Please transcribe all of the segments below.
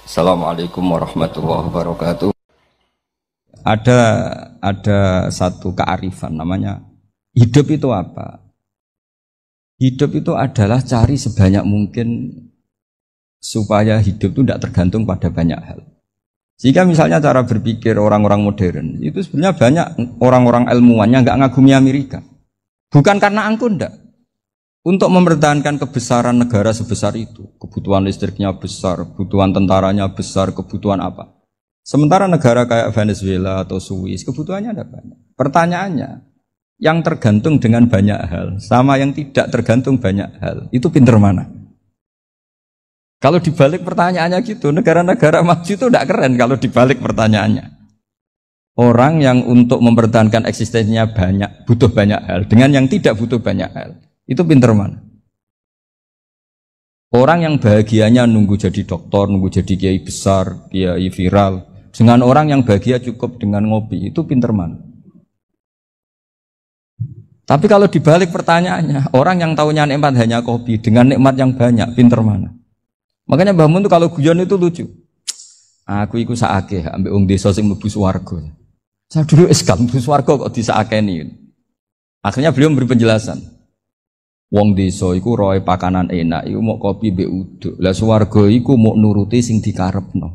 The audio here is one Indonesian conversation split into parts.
Assalamualaikum warahmatullahi wabarakatuh. Ada satu kearifan namanya hidup itu apa? Hidup itu adalah cari sebanyak mungkin supaya hidup itu tidak tergantung pada banyak hal. Jika misalnya cara berpikir orang-orang modern itu sebenarnya banyak orang-orang ilmuwan yang nggak ngagumi Amerika. Bukan karena angkuh ndak. Untuk mempertahankan kebesaran negara sebesar itu, kebutuhan listriknya besar, kebutuhan tentaranya besar, kebutuhan apa? Sementara negara kayak Venezuela atau Swiss, kebutuhannya ada banyak. Pertanyaannya, yang tergantung dengan banyak hal, sama yang tidak tergantung banyak hal, itu pinter mana? Kalau dibalik pertanyaannya gitu, negara-negara maju itu tidak keren kalau dibalik pertanyaannya. Orang yang untuk mempertahankan eksistensinya banyak, butuh banyak hal, dengan yang tidak butuh banyak hal. Itu pinter mana? Orang yang bahagianya nunggu jadi dokter, nunggu jadi kiai besar, kiai viral, dengan orang yang bahagia cukup dengan ngopi, itu pinter mana? Tapi kalau dibalik pertanyaannya, orang yang tahunya nikmat hanya kopi, dengan nikmat yang banyak, pinter mana? Makanya Mbah Mun itu kalau guyon itu lucu. Aku iku saake ambek wong desa sing mlebu swarga. Saya dulu eskal mlebu swarga kok disakeni. Akhirnya beliau memberi penjelasan. Wong desa iku roe pakanan enak, iku mau kopi mbek uduk. Lah swarga iku mau nuruti sing dikarepno.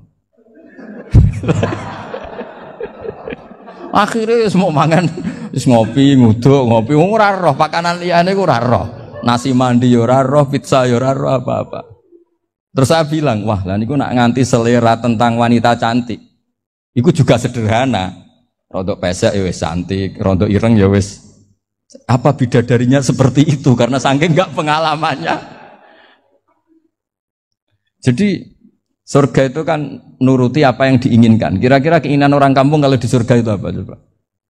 Akhirnya wis mau mangan, wis ngopi, nguduk, ngopi wong ora roh pakanan liyane iku ora roh. Nasi mandi ya ora roh, pizza ya ora roh apa-apa. Terus saya bilang, wah lah niku nak nganti selera tentang wanita cantik. Iku juga sederhana. Rontok pesek ya wis cantik, rontok ireng ya wis. Apa bidadarinya seperti itu karena saking enggak pengalamannya. Jadi surga itu kan nuruti apa yang diinginkan. Kira-kira keinginan orang kampung kalau di surga itu apa coba?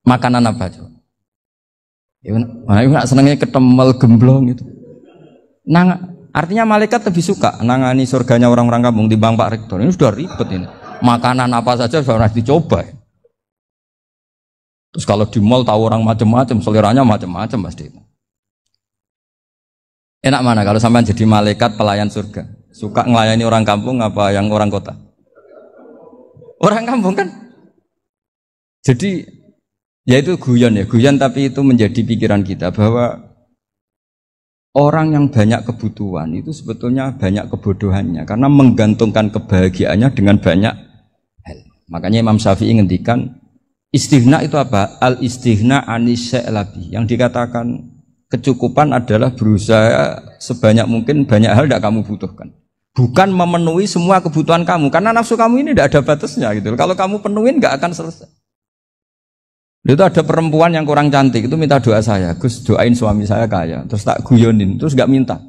Makanan apa coba? Ya, nak senengnya ketemel gemblong itu. Artinya malaikat lebih suka nangani surganya orang-orang kampung di Bang Pak Rektor. Ini sudah ribet ini. Makanan apa saja sudah dicoba. Terus kalau di mall tahu orang macam-macam, seleranya macam-macam pasti. Enak mana kalau sampai jadi malaikat pelayan surga? Suka ngelayani orang kampung apa yang orang kota? Orang kampung kan? Jadi ya itu guyon ya, guyon tapi itu menjadi pikiran kita bahwa orang yang banyak kebutuhan itu sebetulnya banyak kebodohannya karena menggantungkan kebahagiaannya dengan banyak hal. Makanya Imam Syafi'i ngendikan istighna itu apa? Al-istighna anisya'i. Yang dikatakan kecukupan adalah berusaha sebanyak mungkin banyak hal tidak kamu butuhkan. Bukan memenuhi semua kebutuhan kamu. Karena nafsu kamu ini tidak ada batasnya gitu. Kalau kamu penuhin nggak akan selesai. Itu ada perempuan yang kurang cantik itu minta doa saya. Gus doain suami saya kaya. Terus tak guyonin. Terus nggak minta.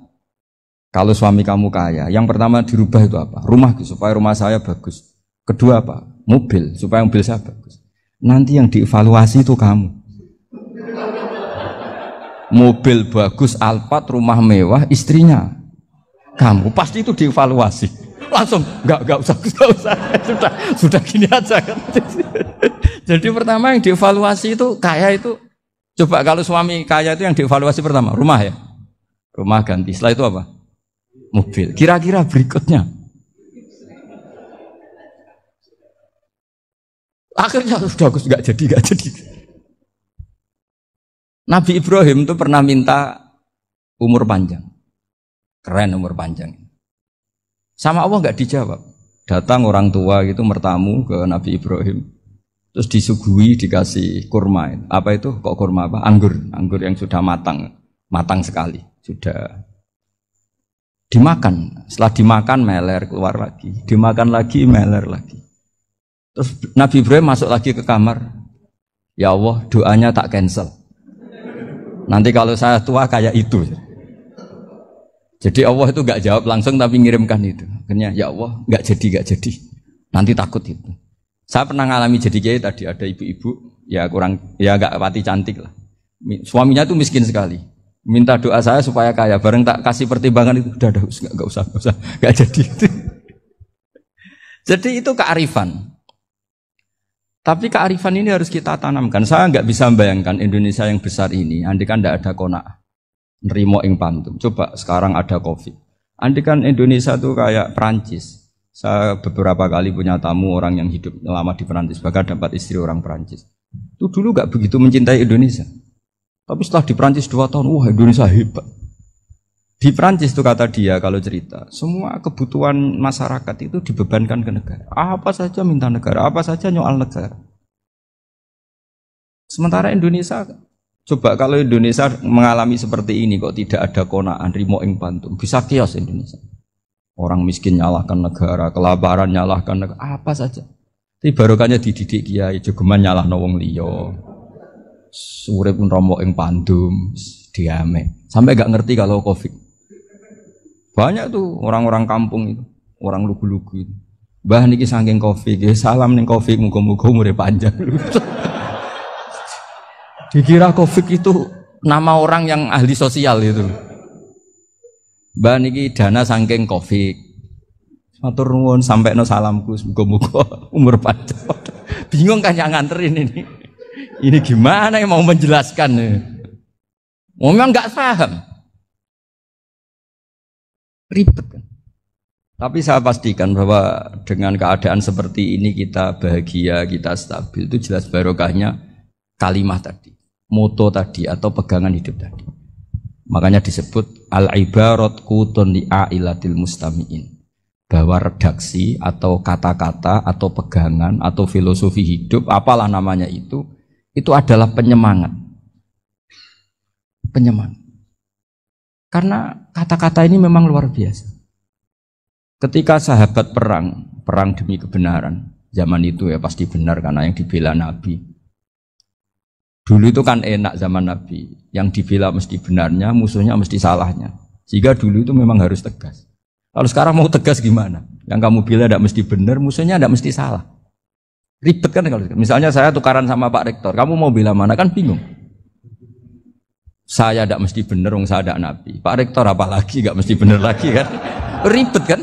Kalau suami kamu kaya. Yang pertama dirubah itu apa? Rumah supaya rumah saya bagus. Kedua apa? Mobil supaya mobil saya bagus. Nanti yang dievaluasi itu kamu. Mobil bagus, Alphard, rumah mewah, istrinya kamu. Pasti itu dievaluasi. Langsung enggak usah. Sudah gini aja kan. Jadi pertama yang dievaluasi itu kaya itu. Coba kalau suami kaya itu yang dievaluasi pertama rumah ya. Rumah ganti. Setelah itu apa? Mobil. Kira-kira berikutnya. Akhirnya sudah Gus nggak jadi. Nabi Ibrahim itu pernah minta umur panjang, keren umur panjang. Sama Allah nggak dijawab. Datang orang tua gitu mertamu ke Nabi Ibrahim, terus disuguhi dikasih kurma. Apa itu? Kok kurma apa? Anggur yang sudah matang sekali, sudah dimakan. Setelah dimakan meler keluar lagi, dimakan lagi meler lagi. Terus Nabi Ibrahim masuk lagi ke kamar. Ya Allah, doanya tak cancel. Nanti kalau saya tua kayak itu. Jadi Allah itu gak jawab langsung tapi ngirimkan itu. Akhirnya ya Allah, gak jadi. Nanti takut itu. Saya pernah ngalami jadi kiai tadi ada ibu-ibu ya gak pati cantik lah. Suaminya itu miskin sekali. Minta doa saya supaya kaya. Bareng tak kasih pertimbangan itu udah gak usah. Gak jadi itu. Jadi itu kearifan. Tapi kearifan ini harus kita tanamkan. Saya nggak bisa membayangkan Indonesia yang besar ini, andai kan tidak ada qanaah, nerimo ing pantum. Coba sekarang ada Covid. Andai kan Indonesia itu kayak Perancis, Saya beberapa kali punya tamu orang yang hidup lama di Perancis, bahkan dapat istri orang Perancis. Itu dulu gak begitu mencintai Indonesia. Tapi setelah di Perancis 2 tahun, wah Indonesia hebat. Di Perancis itu kata dia kalau cerita, semua kebutuhan masyarakat itu dibebankan ke negara. Apa saja minta negara, apa saja nyoal negara. Sementara Indonesia, coba kalau Indonesia mengalami seperti ini kok tidak ada konaan, rimo ing pantum, bisa kios Indonesia. Orang miskin nyalahkan negara, kelaparan nyalahkan negara, apa saja. Tapi barokahnya dididik kiai, jogeman nyalahno wong liya. Urip pun romo ing pandum, diame. Sampai gak ngerti kalau Covid. Banyak tuh orang-orang kampung itu, orang lugu-lugu itu. Mbah niki saking Covid, salam ning Covid, muga-muga umure panjang. Dikira Covid itu nama orang yang ahli sosial itu. Mbah niki dana saking Covid. Matur nuwun sampekno salamku, muga-muga umur panjang. Bingung kan yang nganterin ini. Ini gimana yang mau menjelaskan? Memang enggak paham. Ribet kan. Tapi saya pastikan bahwa dengan keadaan seperti ini kita bahagia, kita stabil, itu jelas barokahnya kalimah tadi, moto tadi atau pegangan hidup tadi. Makanya disebut al-ibarat qutun li'ailatil mustami'in. Bahwa redaksi atau kata-kata atau pegangan atau filosofi hidup, apalah namanya itu adalah penyemangat. Penyemangat. Karena kata-kata ini memang luar biasa. Ketika sahabat perang demi kebenaran, zaman itu ya pasti benar karena yang dibela Nabi. Dulu itu kan enak zaman Nabi, yang dibela mesti benarnya, musuhnya mesti salahnya. Sehingga dulu itu memang harus tegas. Kalau sekarang mau tegas gimana? Yang kamu bela tidak mesti benar, musuhnya tidak mesti salah. Ribet kan kalau misalnya saya tukaran sama Pak Rektor, kamu mau bela mana kan bingung. Saya tidak mesti benar, saya tidak Nabi. Pak Rektor apalagi nggak mesti benar lagi kan? Ribet kan?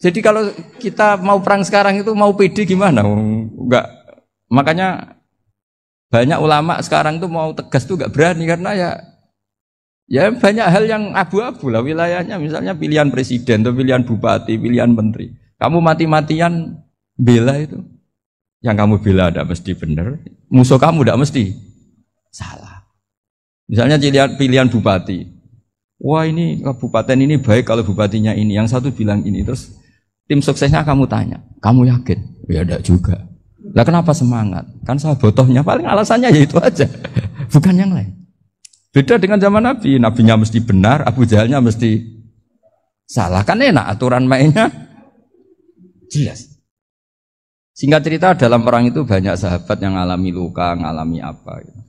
Jadi kalau kita mau perang sekarang itu mau pede gimana? Enggak. Makanya banyak ulama sekarang tuh mau tegas tuh nggak berani karena ya banyak hal yang abu-abu lah wilayahnya. Misalnya pilihan presiden atau pilihan bupati, pilihan menteri. Kamu mati-matian bela itu, yang kamu bela tidak mesti benar, musuh kamu tidak mesti salah. Misalnya pilihan bupati, wah ini kabupaten ini baik kalau bupatinya ini, yang satu bilang ini, terus tim suksesnya kamu tanya, kamu yakin? Ya tidak juga. Lah kenapa semangat? Kan saya botohnya, paling alasannya ya itu aja, bukan yang lain. Beda dengan zaman Nabi, nabinya mesti benar, Abu Jahalnya mesti salah, kan enak aturan mainnya jelas. Singkat cerita dalam perang itu banyak sahabat yang ngalami luka, ngalami apa gitu.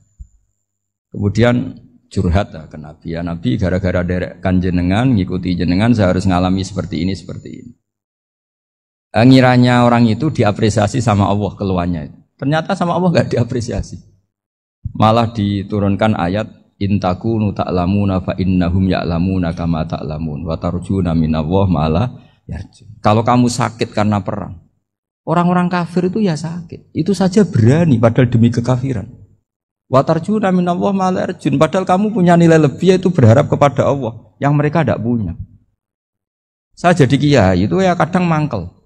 Kemudian curhat ke Nabi, ya Nabi gara-gara derekkan jenengan, ngikuti jenengan saya harus ngalami seperti ini, seperti ini. Ngiranya orang itu diapresiasi sama Allah keluarnya itu. Ternyata sama Allah gak diapresiasi. Malah diturunkan ayat intakunu ta'lamuna fa innahum ya'lamuna kama ta'lamun wa tarjuna minallah ma'ala yarjun. Kalau kamu sakit karena perang, orang-orang kafir itu ya sakit. Itu saja berani padahal demi kekafiran. Wa tarjuna minallah ma'ala yarjun. Padahal kamu punya nilai lebih yaitu berharap kepada Allah yang mereka tidak punya. Saya jadi kiai itu ya kadang mangkel.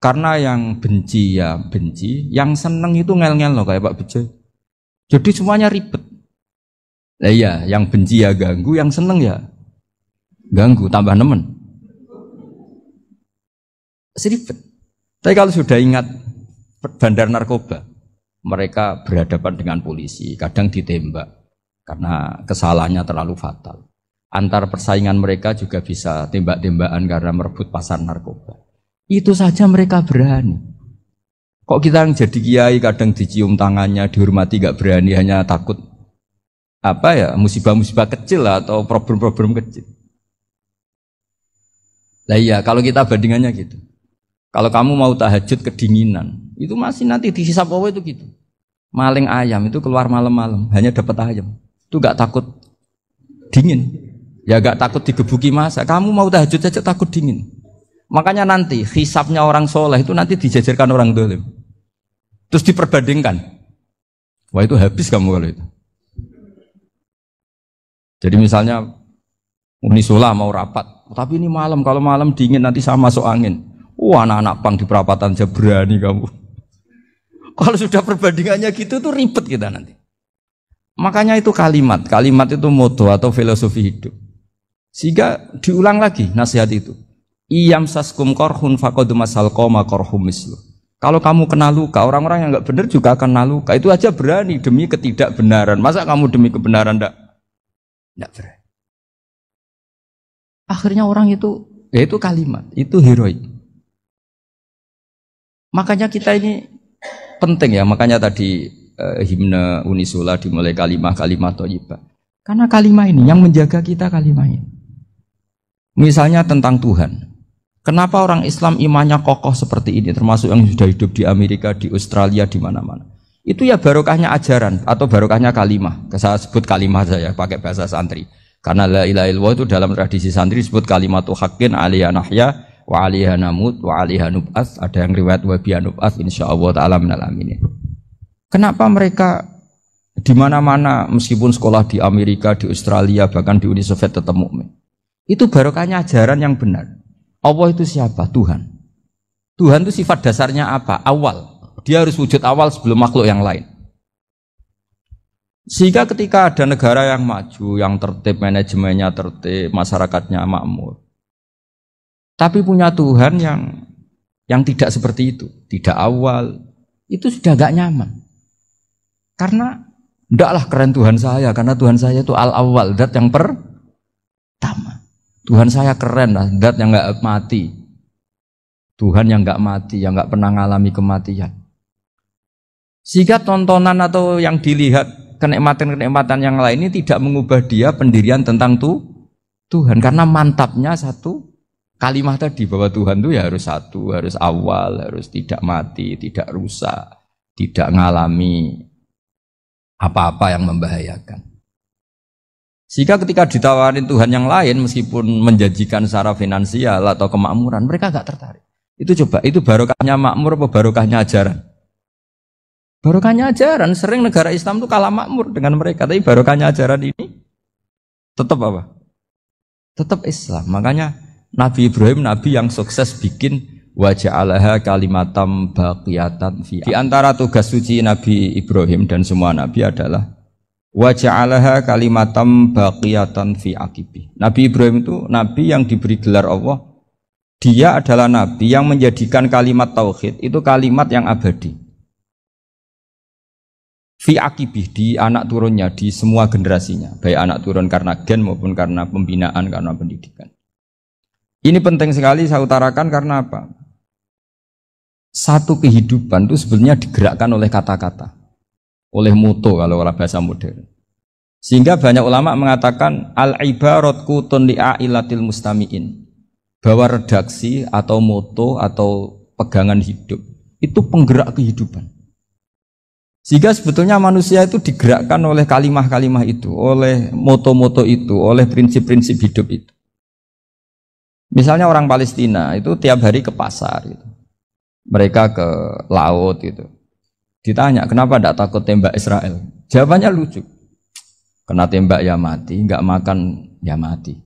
Karena yang benci ya benci, yang seneng itu ngel-ngel loh kayak Pak Bejo. Jadi semuanya ribet. Nah iya, yang benci ya ganggu, yang seneng ya ganggu, tambah nemen. Seribet. Tapi kalau sudah ingat bandar narkoba, mereka berhadapan dengan polisi, kadang ditembak karena kesalahannya terlalu fatal. Antar persaingan mereka juga bisa tembak-tembakan karena merebut pasar narkoba. Itu saja mereka berani. Kok kita yang jadi kiai kadang dicium tangannya, dihormati gak berani, hanya takut apa ya, musibah-musibah kecil lah, atau problem-problem kecil. Lah iya, kalau kita bandingannya gitu. Kalau kamu mau tahajud kedinginan, itu masih nanti dihisap Allah itu gitu. Maling ayam itu keluar malam-malam, hanya dapat ayam. Itu gak takut dingin. Ya gak takut digebuki masa. Kamu mau tahajud saja takut dingin. Makanya nanti hisapnya orang soleh itu nanti dijajarkan orang dolim. Terus diperbandingkan. Wah itu habis kamu kalau itu. Jadi misalnya Unisula mau rapat, tapi ini malam, kalau malam dingin nanti sama masuk angin. Wah, anak-anak pang di perapatan aja berani kamu. Kalau sudah perbandingannya gitu tuh ribet kita nanti. Makanya itu kalimat itu moto atau filosofi hidup. Sehingga diulang lagi nasihat itu. Iyam saskum korhun fakodu masal koma korhum mislu. Kalau kamu kena luka, orang-orang yang nggak benar juga akan kena luka. Itu aja berani demi ketidakbenaran. Masa kamu demi kebenaran enggak berani? Akhirnya orang itu, ya itu kalimat, itu heroik. Makanya kita ini penting ya, makanya tadi himne Unisula dimulai kalimat thayyibah. Karena kalimat ini yang menjaga kita kalimat ini. Misalnya tentang Tuhan. Kenapa orang Islam imannya kokoh seperti ini, termasuk yang sudah hidup di Amerika, di Australia, di mana-mana. Itu ya barokahnya ajaran atau barokahnya kalimah. Saya sebut kalimah saya pakai bahasa santri. Karena la ilaha illallah itu dalam tradisi santri disebut kalimatu haqqin alaiha nahya wa alaiha namut wa alaiha nub'ats. Ada yang riwayat wa biha nub'ats insyaallah taala minal aminin. Kenapa mereka di mana-mana meskipun sekolah di Amerika, di Australia, bahkan di Uni Soviet tetap mukmin? Itu barokahnya ajaran yang benar. Allah itu siapa? Tuhan. Tuhan itu sifat dasarnya apa? Awal. Dia harus wujud awal sebelum makhluk yang lain. Sehingga ketika ada negara yang maju, yang tertib, manajemennya tertib, masyarakatnya makmur, tapi punya Tuhan yang tidak seperti itu, tidak awal, itu sudah gak nyaman. Karena ndaklah keren Tuhan saya, karena Tuhan saya itu al-awwal, zat yang pertama. Tuhan saya keren lah, zat yang gak mati. Tuhan yang gak mati, yang gak pernah mengalami kematian. Sehingga tontonan atau yang dilihat kenikmatan-kenikmatan yang lain ini tidak mengubah dia pendirian tentang Tuhan. Karena mantapnya satu kalimat tadi, bahwa Tuhan itu ya harus satu, harus awal, harus tidak mati, tidak rusak, tidak mengalami apa-apa yang membahayakan. Sehingga ketika ditawarin Tuhan yang lain, meskipun menjanjikan secara finansial atau kemakmuran, mereka gak tertarik. Itu coba, itu barokahnya makmur apa barokahnya ajaran? Barokahnya ajaran. Sering negara Islam itu kalah makmur dengan mereka, tapi barokahnya ajaran ini tetap apa? Tetap Islam. Makanya Nabi Ibrahim, Nabi yang sukses bikin wa ja'alaha kalimatam baqiyatan fi. Di antara tugas suci Nabi Ibrahim dan semua Nabi adalah wa ja'alaha kalimatam baqiyatan fi aqibi. Nabi Ibrahim itu Nabi yang diberi gelar Allah. Dia adalah Nabi yang menjadikan kalimat tauhid itu kalimat yang abadi. Fi akibih, di anak turunnya, di semua generasinya, baik anak turun karena gen maupun karena pembinaan, karena pendidikan. Ini penting sekali saya utarakan karena apa? Satu kehidupan itu sebenarnya digerakkan oleh kata-kata, oleh moto kalau bahasa modern. Sehingga banyak ulama mengatakan al-ibarat kutun li'ailatil mustami'in, bahwa redaksi atau moto atau pegangan hidup itu penggerak kehidupan. Sehingga sebetulnya manusia itu digerakkan oleh kalimah-kalimah itu, oleh moto-moto itu, oleh prinsip-prinsip hidup itu. Misalnya orang Palestina itu tiap hari ke pasar gitu. Mereka ke laut gitu. Ditanya, kenapa tidak takut tembak Israel? Jawabannya lucu. Kena tembak ya mati, enggak makan ya mati.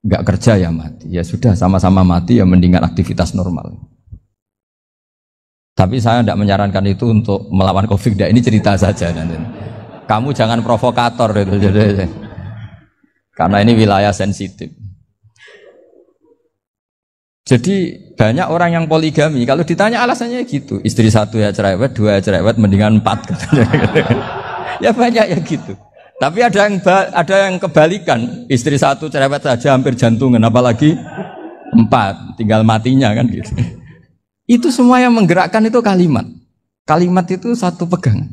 Enggak kerja ya mati. Ya sudah, sama-sama mati ya mendingan aktivitas normal. Tapi saya tidak menyarankan itu untuk melawan COVID. Ini cerita saja nanti. Kamu jangan provokator itu, karena ini wilayah sensitif. Jadi banyak orang yang poligami. Kalau ditanya alasannya gitu, istri satu ya cerewet, dua ya cerewet, mendingan 4. Ya banyak ya gitu. Tapi ada yang kebalikan, istri satu cerewet saja hampir jantungan, apalagi 4, tinggal matinya kan gitu. Itu semua yang menggerakkan itu kalimat. Kalimat itu satu pegangan.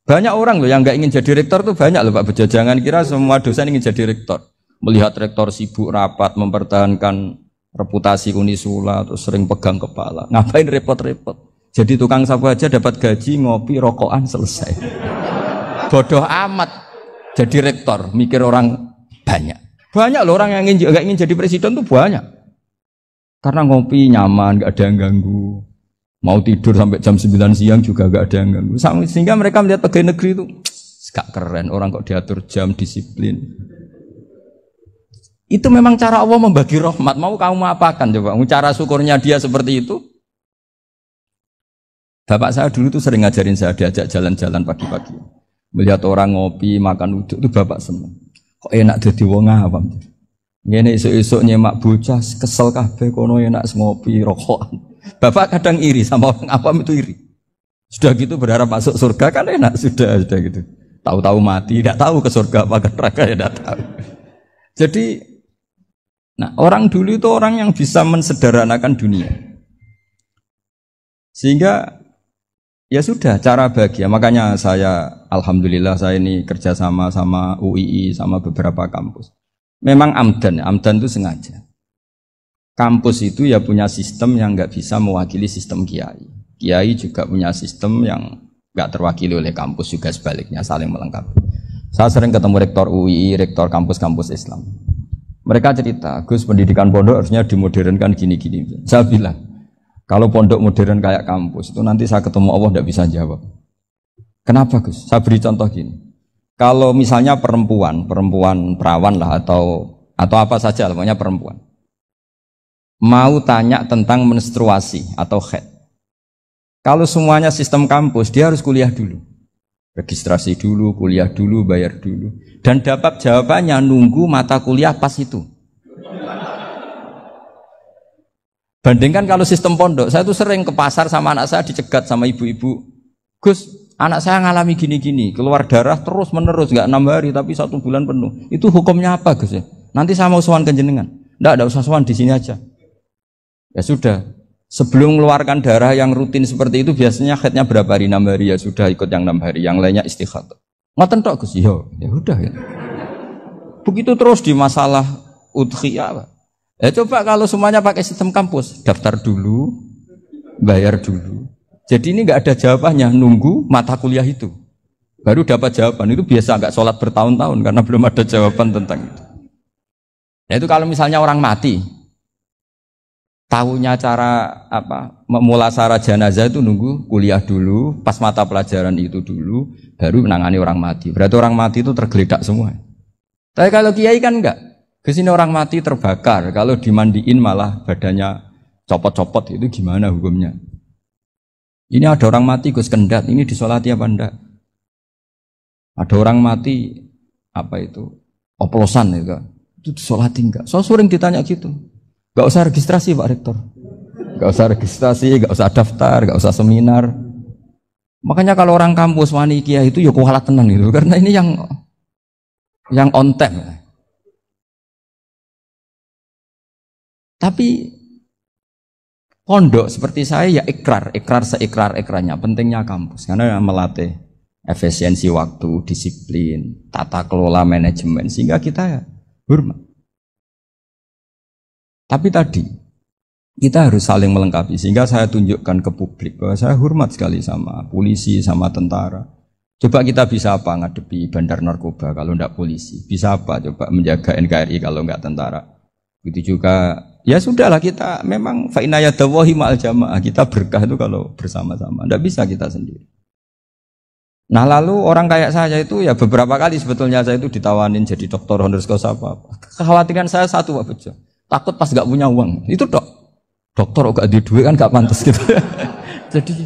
Banyak orang loh yang nggak ingin jadi rektor tuh banyak loh Pak Bejo. Jangan kira semua dosen ingin jadi rektor. Melihat rektor sibuk rapat mempertahankan reputasi Unisula atau sering pegang kepala. Ngapain repot-repot? Jadi tukang sapu aja dapat gaji, ngopi, rokokan, selesai. Bodoh amat jadi rektor, mikir orang banyak. Banyak loh orang yang nggak ingin jadi presiden tuh banyak. Karena ngopi nyaman, gak ada yang ganggu. Mau tidur sampai jam 9 siang juga gak ada yang ganggu. Sehingga mereka melihat pegawai negeri itu gak keren, orang kok diatur jam, disiplin. Itu memang cara Allah membagi rahmat. Mau kamu apakan coba? Cara syukurnya dia seperti itu. Bapak saya dulu tuh sering ngajarin saya, diajak jalan-jalan pagi-pagi. Melihat orang ngopi, makan uduk, itu bapak seneng. Kok enak jadi wong awam. Ngene esuk-esuk nyemak bocah kesel kabeh kono enak ngopi rokokan. Bapak kadang iri sama orang awam itu iri. Sudah gitu berharap masuk surga kan enak sudah gitu. Tahu-tahu mati, tidak tahu ke surga apa ke neraka ya tidak tahu. Jadi nah, orang dulu itu orang yang bisa mensederhanakan dunia. Sehingga ya sudah cara bahagia. Makanya saya alhamdulillah saya ini kerjasama sama UII sama beberapa kampus. Memang amdan itu sengaja. Kampus itu ya punya sistem yang nggak bisa mewakili sistem kiai. Kiai juga punya sistem yang nggak terwakili oleh kampus juga sebaliknya saling melengkapi. Saya sering ketemu rektor UII, rektor kampus-kampus Islam. Mereka cerita, Gus pendidikan pondok harusnya dimodernkan gini-gini. Saya bilang, kalau pondok modern kayak kampus itu nanti saya ketemu Allah tidak bisa jawab. Kenapa Gus? Saya beri contoh gini. Kalau misalnya perempuan perawan lah atau apa saja, pokoknya perempuan mau tanya tentang menstruasi atau haid. Kalau semuanya sistem kampus, dia harus kuliah dulu. Registrasi dulu, kuliah dulu, bayar dulu. Dan dapat jawabannya nunggu mata kuliah pas itu. Bandingkan kalau sistem pondok, saya tuh sering ke pasar sama anak saya dicegat sama ibu-ibu. Gus, anak saya ngalami gini-gini, keluar darah terus menerus, nggak 6 hari tapi 1 bulan penuh. Itu hukumnya apa Gus ya? Nanti saya mau sowan ke jenengan. Nggak usah sowan di sini aja. Ya sudah. Sebelum mengeluarkan darah yang rutin seperti itu biasanya haidnya berapa hari? 6 hari ya sudah ikut yang 6 hari, yang lainnya istighatsah. Ngoten tok Gus, ya udah ya. Begitu terus di masalah udhiyah. Ya coba kalau semuanya pakai sistem kampus, daftar dulu, bayar dulu. Jadi ini nggak ada jawabannya, nunggu mata kuliah itu. Baru dapat jawaban, itu biasa nggak sholat bertahun-tahun karena belum ada jawaban tentang itu. Ya itu kalau misalnya orang mati, tahunya cara memulasara jenazah itu nunggu kuliah dulu, pas mata pelajaran itu dulu, baru menangani orang mati. Berarti orang mati itu tergeledak semua. Tapi kalau kiai kan enggak. Kesini orang mati terbakar, kalau dimandiin malah badannya copot-copot, itu gimana hukumnya? Ini ada orang mati Gus Kendat, ini disolati apa enggak? Ada orang mati oplosan itu disolati enggak? So sering ditanya gitu. Gak usah registrasi Pak Rektor. Gak usah registrasi, gak usah daftar, gak usah seminar. Makanya kalau orang kampus wani kiai itu ya kualat tenang gitu. Karena ini yang on time. Tapi pondok seperti saya ya ikrar seikrar-ikrarnya. Pentingnya kampus. Karena melatih efisiensi waktu, disiplin, tata kelola manajemen. Sehingga kita ya hormat. Tapi tadi, kita harus saling melengkapi. Sehingga saya tunjukkan ke publik bahwa saya hormat sekali sama polisi, sama tentara. Coba kita bisa apa ngadepi bandar narkoba kalau enggak polisi? Bisa apa coba menjaga NKRI kalau enggak tentara? Begitu juga, ya sudahlah kita memang fa'inayadawahi ma'al jamaah. Kita berkah itu kalau bersama-sama. Enggak bisa kita sendiri. Nah lalu orang kayak saya itu ya beberapa kali sebetulnya saya itu ditawanin jadi doktor honoris causa apa. Kekhawatiran saya satu Pak Bejo. Takut pas gak punya uang, itu dokter gak ada duit kan gak pantas gitu. Jadi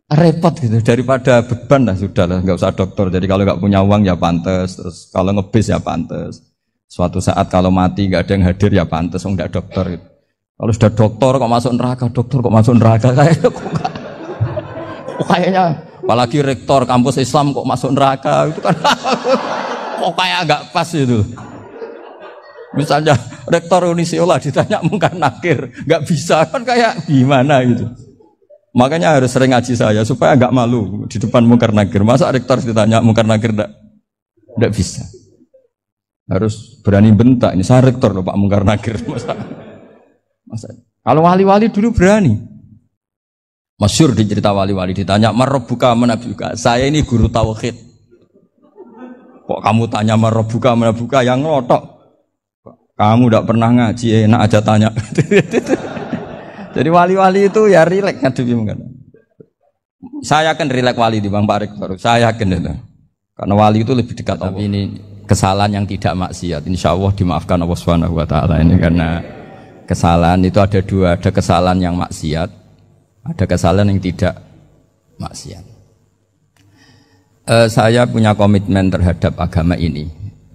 repot gitu, daripada beban lah sudah lah, gak usah dokter. Jadi kalau gak punya uang ya pantas, terus kalau ngebis ya pantas. Suatu saat kalau mati gak ada yang hadir ya pantas, enggak dokter gitu. Kalau sudah dokter kok masuk neraka, kayaknya apalagi rektor kampus Islam kok masuk neraka itu kan kok kayak agak pas itu. Misalnya rektor Unisiola ditanya mungkar nakir, nggak bisa kan kayak gimana gitu. Makanya harus sering ngaji saya supaya nggak malu di depan mungkar nakir. Masa rektor ditanya mungkar nakir nggak bisa. Harus berani bentak. Ini saya rektor loh Pak mungkar nakir. Masa. Kalau wali-wali dulu berani. Masyhur di cerita wali-wali ditanya marabbuka manabuka. Saya ini guru tauhid. Kok kamu tanya marabbuka manabuka yang ngotok? Kamu tidak pernah ngaji, enak aja tanya. Jadi wali-wali itu ya rileks ngadepi mungkin. Saya akan rileks wali di Bang Pak Rektor. Saya yakin itu. Karena wali itu lebih dekat. Tapi ini kesalahan yang tidak maksiat. Insya Allah dimaafkan Allah Subhanahu Wa Taala ini karena kesalahan itu ada dua, ada kesalahan yang maksiat, ada kesalahan yang tidak maksiat. Saya punya komitmen terhadap agama ini.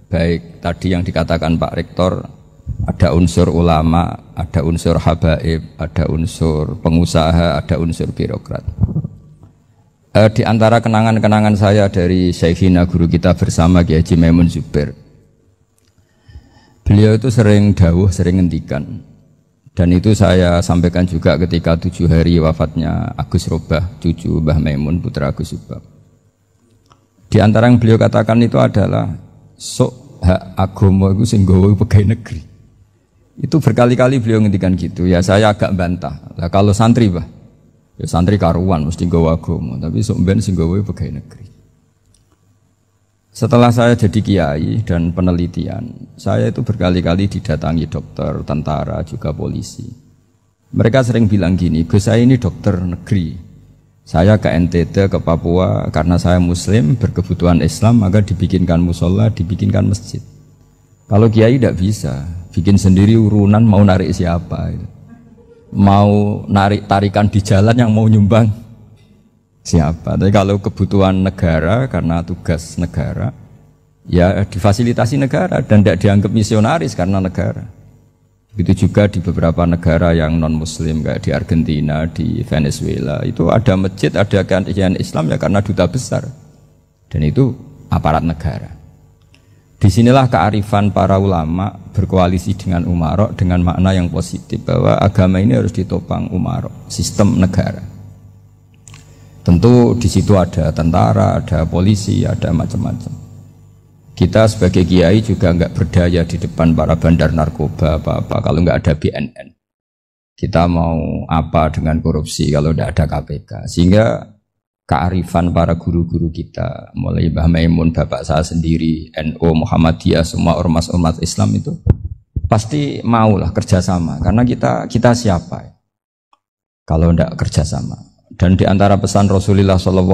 Baik tadi yang dikatakan Pak Rektor, ada unsur ulama, ada unsur habaib, ada unsur pengusaha, ada unsur birokrat. Di antara kenangan-kenangan saya dari Syekhina guru kita bersama Kiai Haji Maimun Zubair, beliau itu sering dawuh, sering ngendikan, dan itu saya sampaikan juga ketika 7 hari wafatnya Agus Robah, cucu Mbah Maimun, putra Agus Subah. Di antara yang beliau katakan itu adalah sok hak agama itu sing gawe pegawai negeri. Itu berkali-kali beliau ngendikan gitu. Ya saya agak bantah. Lah kalau santri, Bah, ya santri karuan mesti gawe agama, tapi sok ben sing gawe pegawai negeri. Setelah saya jadi kiai dan penelitian, saya itu berkali-kali didatangi dokter, tentara, juga polisi. Mereka sering bilang gini, Gus saya ini dokter negeri. Saya ke NTT, ke Papua, karena saya muslim, berkebutuhan Islam, maka dibikinkan musola, dibikinkan masjid. Kalau kiai tidak bisa, bikin sendiri urunan mau narik siapa. Mau narik tarikan di jalan yang mau nyumbang siapa. Tapi kalau kebutuhan negara, karena tugas negara, ya difasilitasi negara dan tidak dianggap misionaris karena negara. Begitu juga di beberapa negara yang non-muslim kayak di Argentina, di Venezuela, itu ada masjid, ada kajian Islam ya karena duta besar. Dan itu aparat negara. Disinilah kearifan para ulama berkoalisi dengan umarok dengan makna yang positif bahwa agama ini harus ditopang umarok, sistem negara. Tentu di situ ada tentara, ada polisi, ada macam-macam. Kita sebagai kiai juga enggak berdaya di depan para bandar narkoba apa-apa kalau enggak ada BNN. Kita mau apa dengan korupsi kalau enggak ada KPK. Sehingga kearifan para guru-guru kita, mulai Mbah Maimun, bapak saya sendiri, NU, Muhammadiyah, semua ormas-ormas Islam itu pasti maulah kerjasama. Karena kita siapa kalau enggak kerjasama. Dan di antara pesan Rasulullah SAW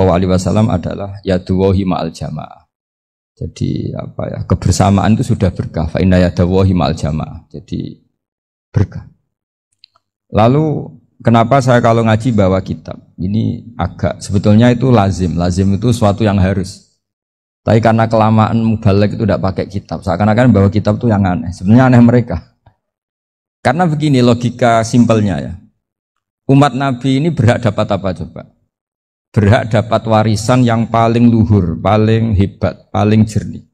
adalah yaduwahi ma'al jamaah. Jadi apa ya, kebersamaan itu sudah berkah. Fa inna yadallahi ma'al jamaah. Jadi berkah. Lalu kenapa saya kalau ngaji bawa kitab? Ini agak sebetulnya itu lazim. Lazim itu suatu yang harus. Tapi karena kelamaan mubalek itu tidak pakai kitab. Seakan-akan bawa kitab itu yang aneh. Sebenarnya aneh mereka. Karena begini logika simpelnya ya. Umat Nabi ini berhak dapat apa coba? Berhak dapat warisan yang paling luhur, paling hebat, paling jernih.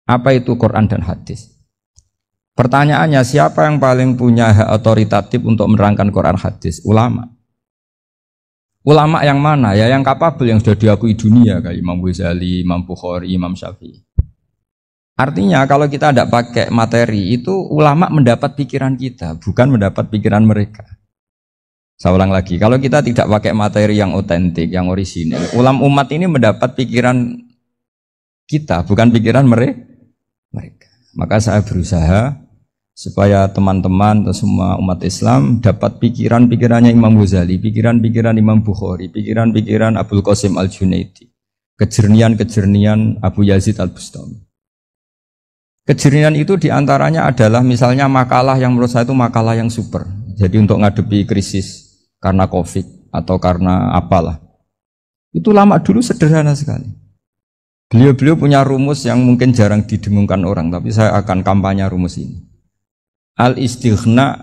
Apa itu Quran dan hadis? Pertanyaannya, siapa yang paling punya hak otoritatif untuk menerangkan Quran hadis? Ulama. Ulama yang mana? Ya yang kapabel, yang sudah diakui dunia kayak Imam Ghazali, Imam Bukhari, Imam Syafi'i. Artinya kalau kita tidak pakai materi itu ulama mendapat pikiran kita, bukan mendapat pikiran mereka. Saya ulang lagi, kalau kita tidak pakai materi yang otentik, yang orisinil, umat ini mendapat pikiran kita, bukan pikiran mereka. Maka saya berusaha supaya teman-teman atau semua umat Islam dapat pikiran-pikirannya Imam Ghazali, pikiran-pikiran Imam Bukhari, pikiran-pikiran Abdul Qasim Al-Junaidi, kejernian-kejernian Abu Yazid Al-Bustami. Kejernian itu diantaranya adalah misalnya makalah yang menurut saya itu makalah yang super. Jadi untuk ngadepi krisis karena COVID atau karena apalah. Itu lama dulu sederhana sekali. Beliau-beliau punya rumus yang mungkin jarang didengungkan orang, tapi saya akan kampanye rumus ini. Al-istighna,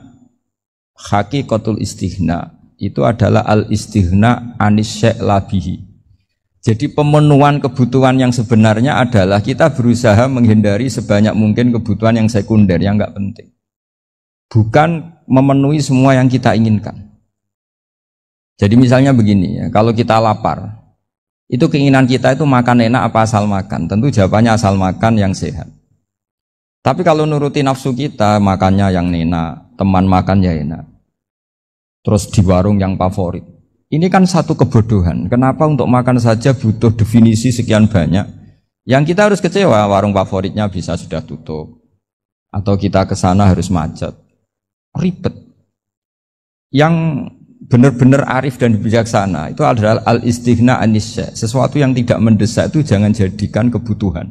haqiqatul istighna, itu adalah al-istighna anis syai' labihi. Jadi pemenuhan kebutuhan yang sebenarnya adalah kita berusaha menghindari sebanyak mungkin kebutuhan yang sekunder, yang enggak penting. Bukan memenuhi semua yang kita inginkan. Jadi misalnya begini ya, kalau kita lapar, itu keinginan kita itu makan enak apa asal makan? Tentu jawabannya asal makan yang sehat. Tapi kalau nuruti nafsu kita, makannya yang enak, teman makan ya enak. Terus di warung yang favorit. Ini kan satu kebodohan. Kenapa untuk makan saja butuh definisi sekian banyak? Yang kita harus kecewa, warung favoritnya bisa sudah tutup. Atau kita ke sana harus macet. Ribet. Yang benar-benar arif dan bijaksana itu adalah al-istighna anisya. Sesuatu yang tidak mendesak itu jangan jadikan kebutuhan.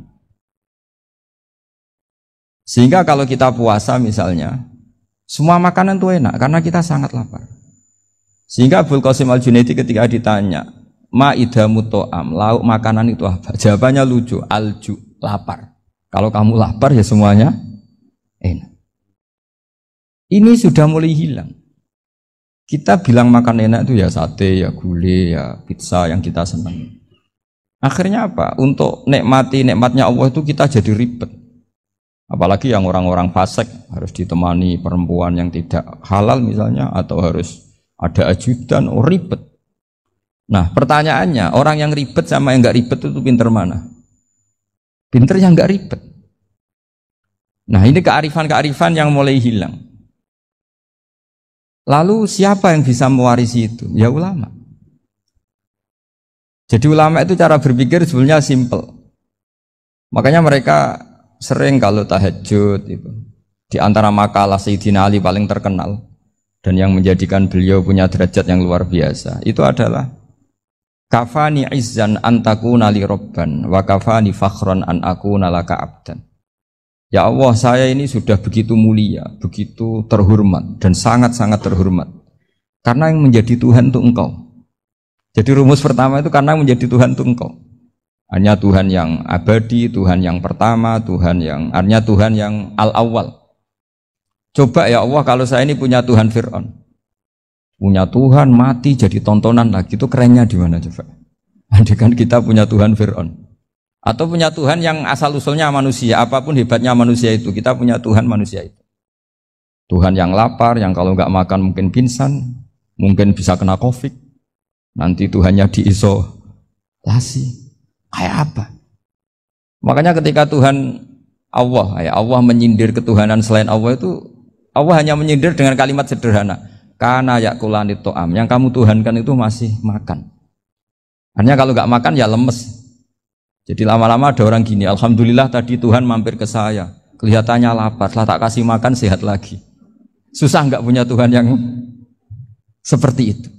Sehingga kalau kita puasa misalnya, semua makanan itu enak karena kita sangat lapar. Sehingga Abul Qasim Al-Junaidi ketika ditanya, ma'idamu to'am, lauk makanan itu apa? Jawabannya lucu, alju, lapar. Kalau kamu lapar ya semuanya enak. Ini sudah mulai hilang. Kita bilang makan enak itu ya sate, ya gulai, ya pizza yang kita senang. Akhirnya apa? Untuk nikmati nikmatnya Allah itu kita jadi ribet. Apalagi yang orang-orang fasik harus ditemani perempuan yang tidak halal misalnya, atau harus ada ajudan, ribet. Nah pertanyaannya, orang yang ribet sama yang nggak ribet itu pinter mana? Pinter yang nggak ribet. Nah ini kearifan-kearifan yang mulai hilang. Lalu siapa yang bisa mewarisi itu? Ya ulama. Jadi ulama itu cara berpikir sebenarnya simple. Makanya mereka sering kalau tahajud itu, di antara makalah Sayyidina Ali paling terkenal dan yang menjadikan beliau punya derajat yang luar biasa itu adalah kafani izzan antakuna li robban wa kafani fakhron an akuna laka abdan. Ya Allah, saya ini sudah begitu mulia, begitu terhormat dan sangat-sangat terhormat karena yang menjadi Tuhan itu Engkau. Jadi rumus pertama itu karena menjadi Tuhan itu Engkau. Hanya Tuhan yang abadi, Tuhan yang pertama, hanya Tuhan yang al-awwal. Coba ya Allah, kalau saya ini punya Tuhan Fir'aun, punya Tuhan mati jadi tontonan lagi, itu kerennya di mana coba? Andai kan kita punya Tuhan Fir'aun, atau punya Tuhan yang asal-usulnya manusia, apapun hebatnya manusia itu, kita punya Tuhan manusia itu. Tuhan yang lapar, yang kalau nggak makan mungkin pingsan, mungkin bisa kena COVID, nanti Tuhannya diisolasi. Kayak apa? Makanya ketika Tuhan Allah menyindir ketuhanan selain Allah itu, Allah hanya menyindir dengan kalimat sederhana, kana yakulani to'am, yang kamu tuhankan itu masih makan. Hanya kalau nggak makan ya lemes. Jadi lama-lama ada orang gini, alhamdulillah tadi Tuhan mampir ke saya, kelihatannya lapar, setelah tak kasih makan sehat lagi. Susah nggak punya Tuhan yang seperti itu.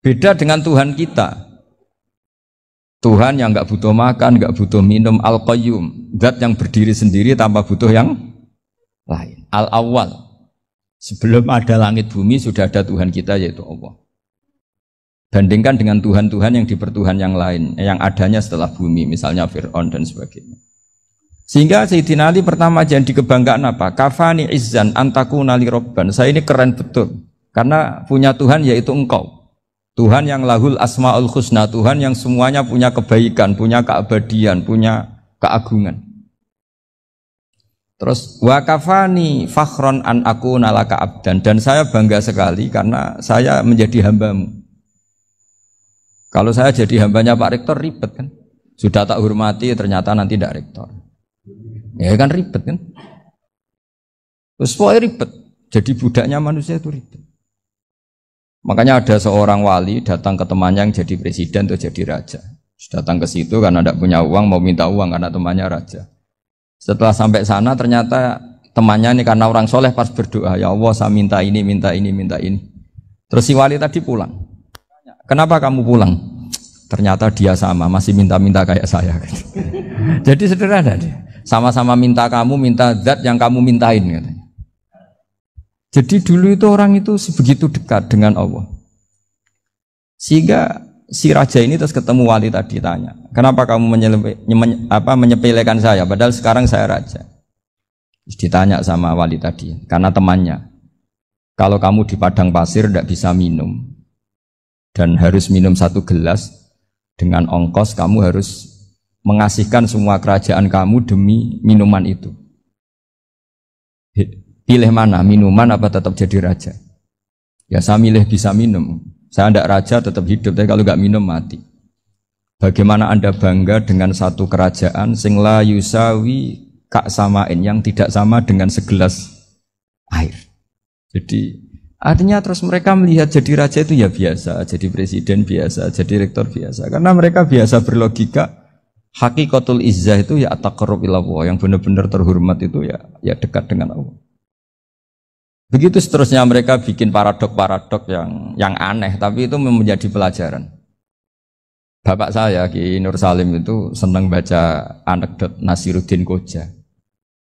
Beda dengan Tuhan kita. Tuhan yang nggak butuh makan, nggak butuh minum, al-qayyum, zat yang berdiri sendiri tanpa butuh yang lain. Al-awwal, sebelum ada langit bumi sudah ada Tuhan kita yaitu Allah. Bandingkan dengan Tuhan-Tuhan yang dipertuhan yang lain, yang adanya setelah bumi, misalnya Fir'aun dan sebagainya. Sehingga Sayyidina Ali pertama jadi kebanggaan apa? Kafani izzan antakuna li robban. Saya ini keren betul, karena punya Tuhan yaitu Engkau. Tuhan yang lahul asma'ul husna, Tuhan yang semuanya punya kebaikan, punya keabadian, punya keagungan. Terus wa kafani fakhron an akuna laka abdan, dan saya bangga sekali karena saya menjadi hambamu. Kalau saya jadi hambanya Pak Rektor ribet kan, sudah tak hormati ternyata nanti tidak rektor, ya kan ribet kan. Terus pokoknya ribet, jadi budaknya manusia itu ribet. Makanya ada seorang wali datang ke temannya yang jadi presiden atau jadi raja. Datang ke situ karena tidak punya uang, mau minta uang karena temannya raja. Setelah sampai sana ternyata temannya ini karena orang soleh pas berdoa, ya Allah saya minta ini, minta ini, minta ini. Terus si wali tadi pulang. Kenapa kamu pulang? Ternyata dia sama, masih minta-minta kayak saya. Jadi sederhana dia. Sama-sama minta kamu, minta zat yang kamu mintain katanya. Jadi dulu itu orang itu sebegitu dekat dengan Allah. Sehingga si raja ini terus ketemu wali tadi tanya, kenapa kamu menyepelekan saya padahal sekarang saya raja? Terus ditanya sama wali tadi, karena temannya, kalau kamu di padang pasir tidak bisa minum dan harus minum 1 gelas, dengan ongkos kamu harus mengasihkan semua kerajaan kamu demi minuman itu. Pilih mana, minuman apa tetap jadi raja? Ya saya milih bisa minum. Saya tidak raja tetap hidup, tapi kalau nggak minum mati. Bagaimana Anda bangga dengan satu kerajaan sing la yusawi kak samain, yang tidak sama dengan segelas air. Jadi artinya terus mereka melihat jadi raja itu ya biasa, jadi presiden biasa, jadi rektor biasa. Karena mereka biasa berlogika, hakikatul izzah itu ya at-taqarrub ila Allah, yang benar-benar terhormat itu ya dekat dengan Allah. Begitu seterusnya mereka bikin paradok-paradok yang aneh, tapi itu menjadi pelajaran. Bapak saya Ki Nur Salim itu senang baca anekdot Nasiruddin Koja.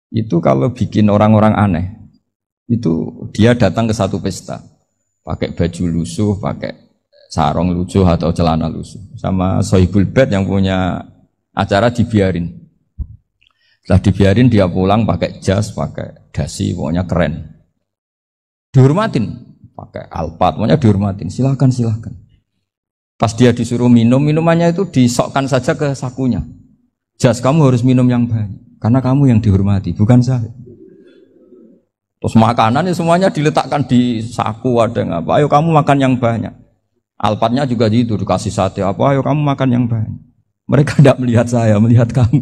itu kalau bikin orang-orang aneh, itu dia datang ke satu pesta, pakai baju lusuh, pakai sarung lusuh atau celana lusuh, sama sohibul bed yang punya acara dibiarin. Setelah dibiarin dia pulang pakai jas, pakai dasi, pokoknya keren. Dihormatin, pakai alpat, pokoknya dihormatin. Silakan. Pas dia disuruh minum, minumannya itu disokkan saja ke sakunya. Jas, kamu harus minum yang banyak, karena kamu yang dihormati, bukan saya. Terus makanan ya semuanya diletakkan di saku, ada yang apa, ayo kamu makan yang banyak. Alpatnya juga gitu, dikasih sate, apa, ayo kamu makan yang banyak. Mereka tidak melihat saya, melihat kamu.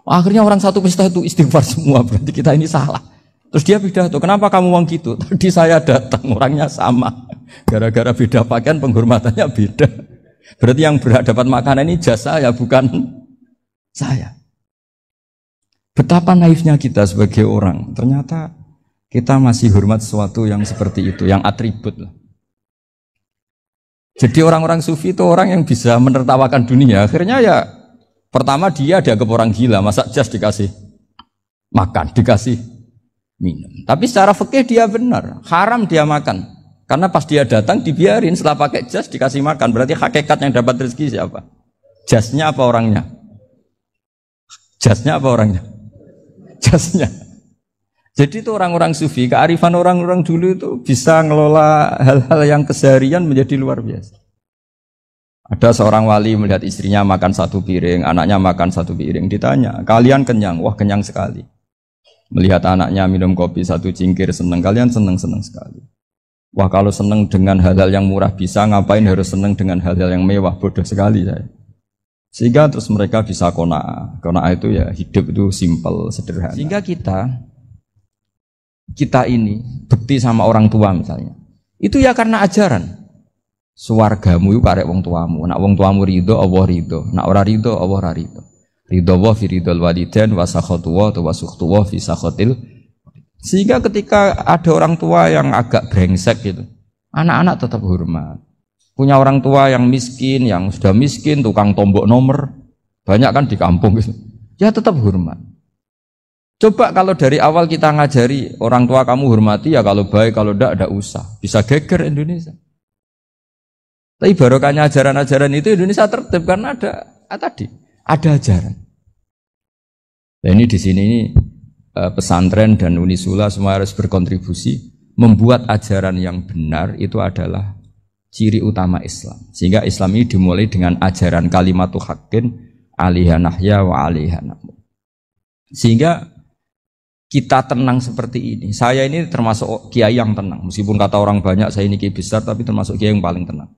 Akhirnya orang satu pesta itu istighfar semua, berarti kita ini salah. Terus dia pidato, kenapa kamu uang gitu? Tadi saya datang, orangnya sama. Gara-gara beda pakaian, penghormatannya beda. Berarti yang berhak dapat makanan ini jasa ya, bukan saya. Betapa naifnya kita sebagai orang. Ternyata kita masih hormat sesuatu yang seperti itu, yang atribut lah. Jadi orang-orang sufi itu orang yang bisa menertawakan dunia. Akhirnya ya, pertama dia dianggap orang gila, masa jas dikasih makan, dikasih minum. Tapi secara fikih dia benar, haram dia makan. Karena pas dia datang dibiarin, setelah pakai jas dikasih makan. Berarti hakikat yang dapat rezeki siapa? Jasnya apa orangnya? Jasnya apa orangnya? Jasnya. Jadi itu orang-orang sufi, kearifan orang-orang dulu itu bisa ngelola hal-hal yang keseharian menjadi luar biasa. Ada seorang wali melihat istrinya makan satu piring, anaknya makan satu piring. Ditanya, kalian kenyang? Wah, kenyang sekali. Melihat anaknya minum kopi satu cingkir, senang. Kalian senang sekali. Wah, kalau senang dengan hal-hal yang murah bisa, ngapain harus senang dengan hal-hal yang mewah? Bodoh sekali saya. Sehingga terus mereka bisa qanaah. Qanaah itu ya hidup itu simpel, sederhana. Sehingga kita ini bekti sama orang tua misalnya. Itu ya karena ajaran. Suwargamu itu karek wong tuamu. Nak wong tuamu ridho, Allah ridho. Nak ora ridho, Allah ora ridho. Ridho wa fi ridhol walidain wa sakhatu wa sukhtu wa fi sakhatil. Sehingga ketika ada orang tua yang agak brengsek gitu, anak-anak tetap hormat. Punya orang tua yang miskin, yang sudah miskin, tukang tombok nomor, banyak kan di kampung gitu. Ya tetap hormat. Coba kalau dari awal kita ngajari orang tua kamu hormati ya, kalau baik, kalau tidak usah. Bisa geger Indonesia. Tapi barokahnya ajaran-ajaran itu Indonesia tertib karena ada ajaran. Nah ini di sini pesantren dan Unisula semua harus berkontribusi membuat ajaran yang benar itu adalah ciri utama Islam. Sehingga Islam ini dimulai dengan ajaran kalimatu haqqin alaiha nahya wa alaiha namut. Sehingga kita tenang seperti ini. Saya ini termasuk kiai yang tenang. Meskipun kata orang banyak saya ini kiai besar, tapi termasuk kiai yang paling tenang.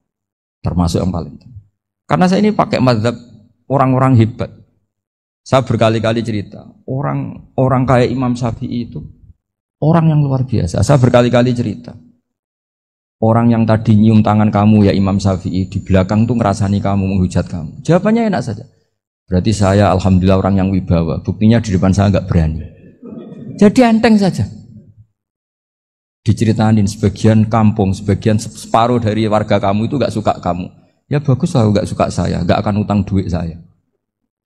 Termasuk yang paling tenang. Karena saya ini pakai mazhab orang-orang hebat. Saya berkali-kali cerita, orang kayak Imam Syafi'i itu orang yang luar biasa. Saya berkali-kali cerita, orang yang tadi nyium tangan kamu ya Imam Syafi'i, di belakang tuh ngerasani kamu, menghujat kamu. Jawabannya enak saja. Berarti saya alhamdulillah orang yang wibawa. Buktinya di depan saya nggak berani. Jadi enteng saja. Diceritain sebagian kampung, sebagian separuh dari warga kamu itu nggak suka kamu. Ya bagus lah nggak suka saya, nggak akan utang duit saya.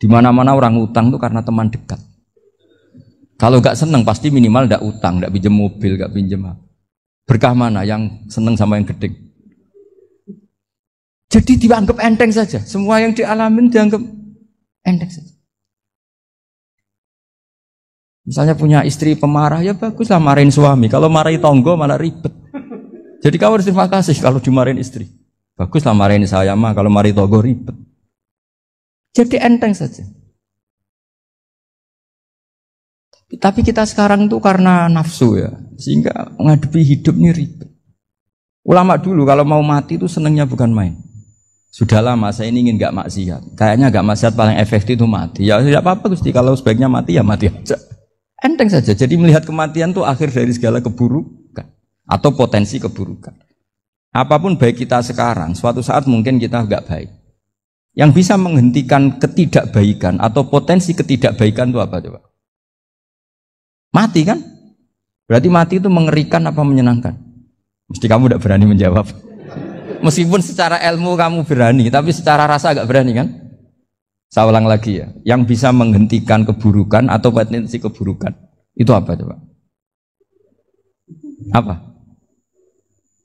Di mana-mana orang utang itu karena teman dekat. Kalau nggak seneng pasti minimal nggak utang, nggak pinjam mobil, nggak pinjam apa. Berkah mana yang seneng sama yang gede? Jadi dianggap enteng saja. Semua yang dialamin dianggap enteng saja. Misalnya punya istri pemarah, ya baguslah marahin suami. Kalau marahin tonggo malah ribet. Jadi kamu harus terima kasih kalau dimarahin istri. Baguslah marahin saya mah, kalau marahin tonggo ribet. Jadi enteng saja. Tapi kita sekarang tuh karena nafsu ya, sehingga menghadapi hidup ini ribet. Ulama dulu kalau mau mati itu senangnya bukan main. Sudah lama saya ini ingin gak maksiat. Kayaknya gak maksiat paling efektif itu mati. Ya tidak apa-apa Gusti, kalau sebaiknya mati ya mati aja. Enteng saja. Jadi melihat kematian itu akhir dari segala keburukan atau potensi keburukan. Apapun baik kita sekarang, suatu saat mungkin kita enggak baik. Yang bisa menghentikan ketidakbaikan atau potensi ketidakbaikan itu apa coba? Mati kan? Berarti mati itu mengerikan apa menyenangkan? Mesti kamu enggak berani menjawab. Meskipun secara ilmu kamu berani, tapi secara rasa enggak berani kan? Saya ulang lagi ya, yang bisa menghentikan keburukan atau potensi keburukan itu apa coba? Apa?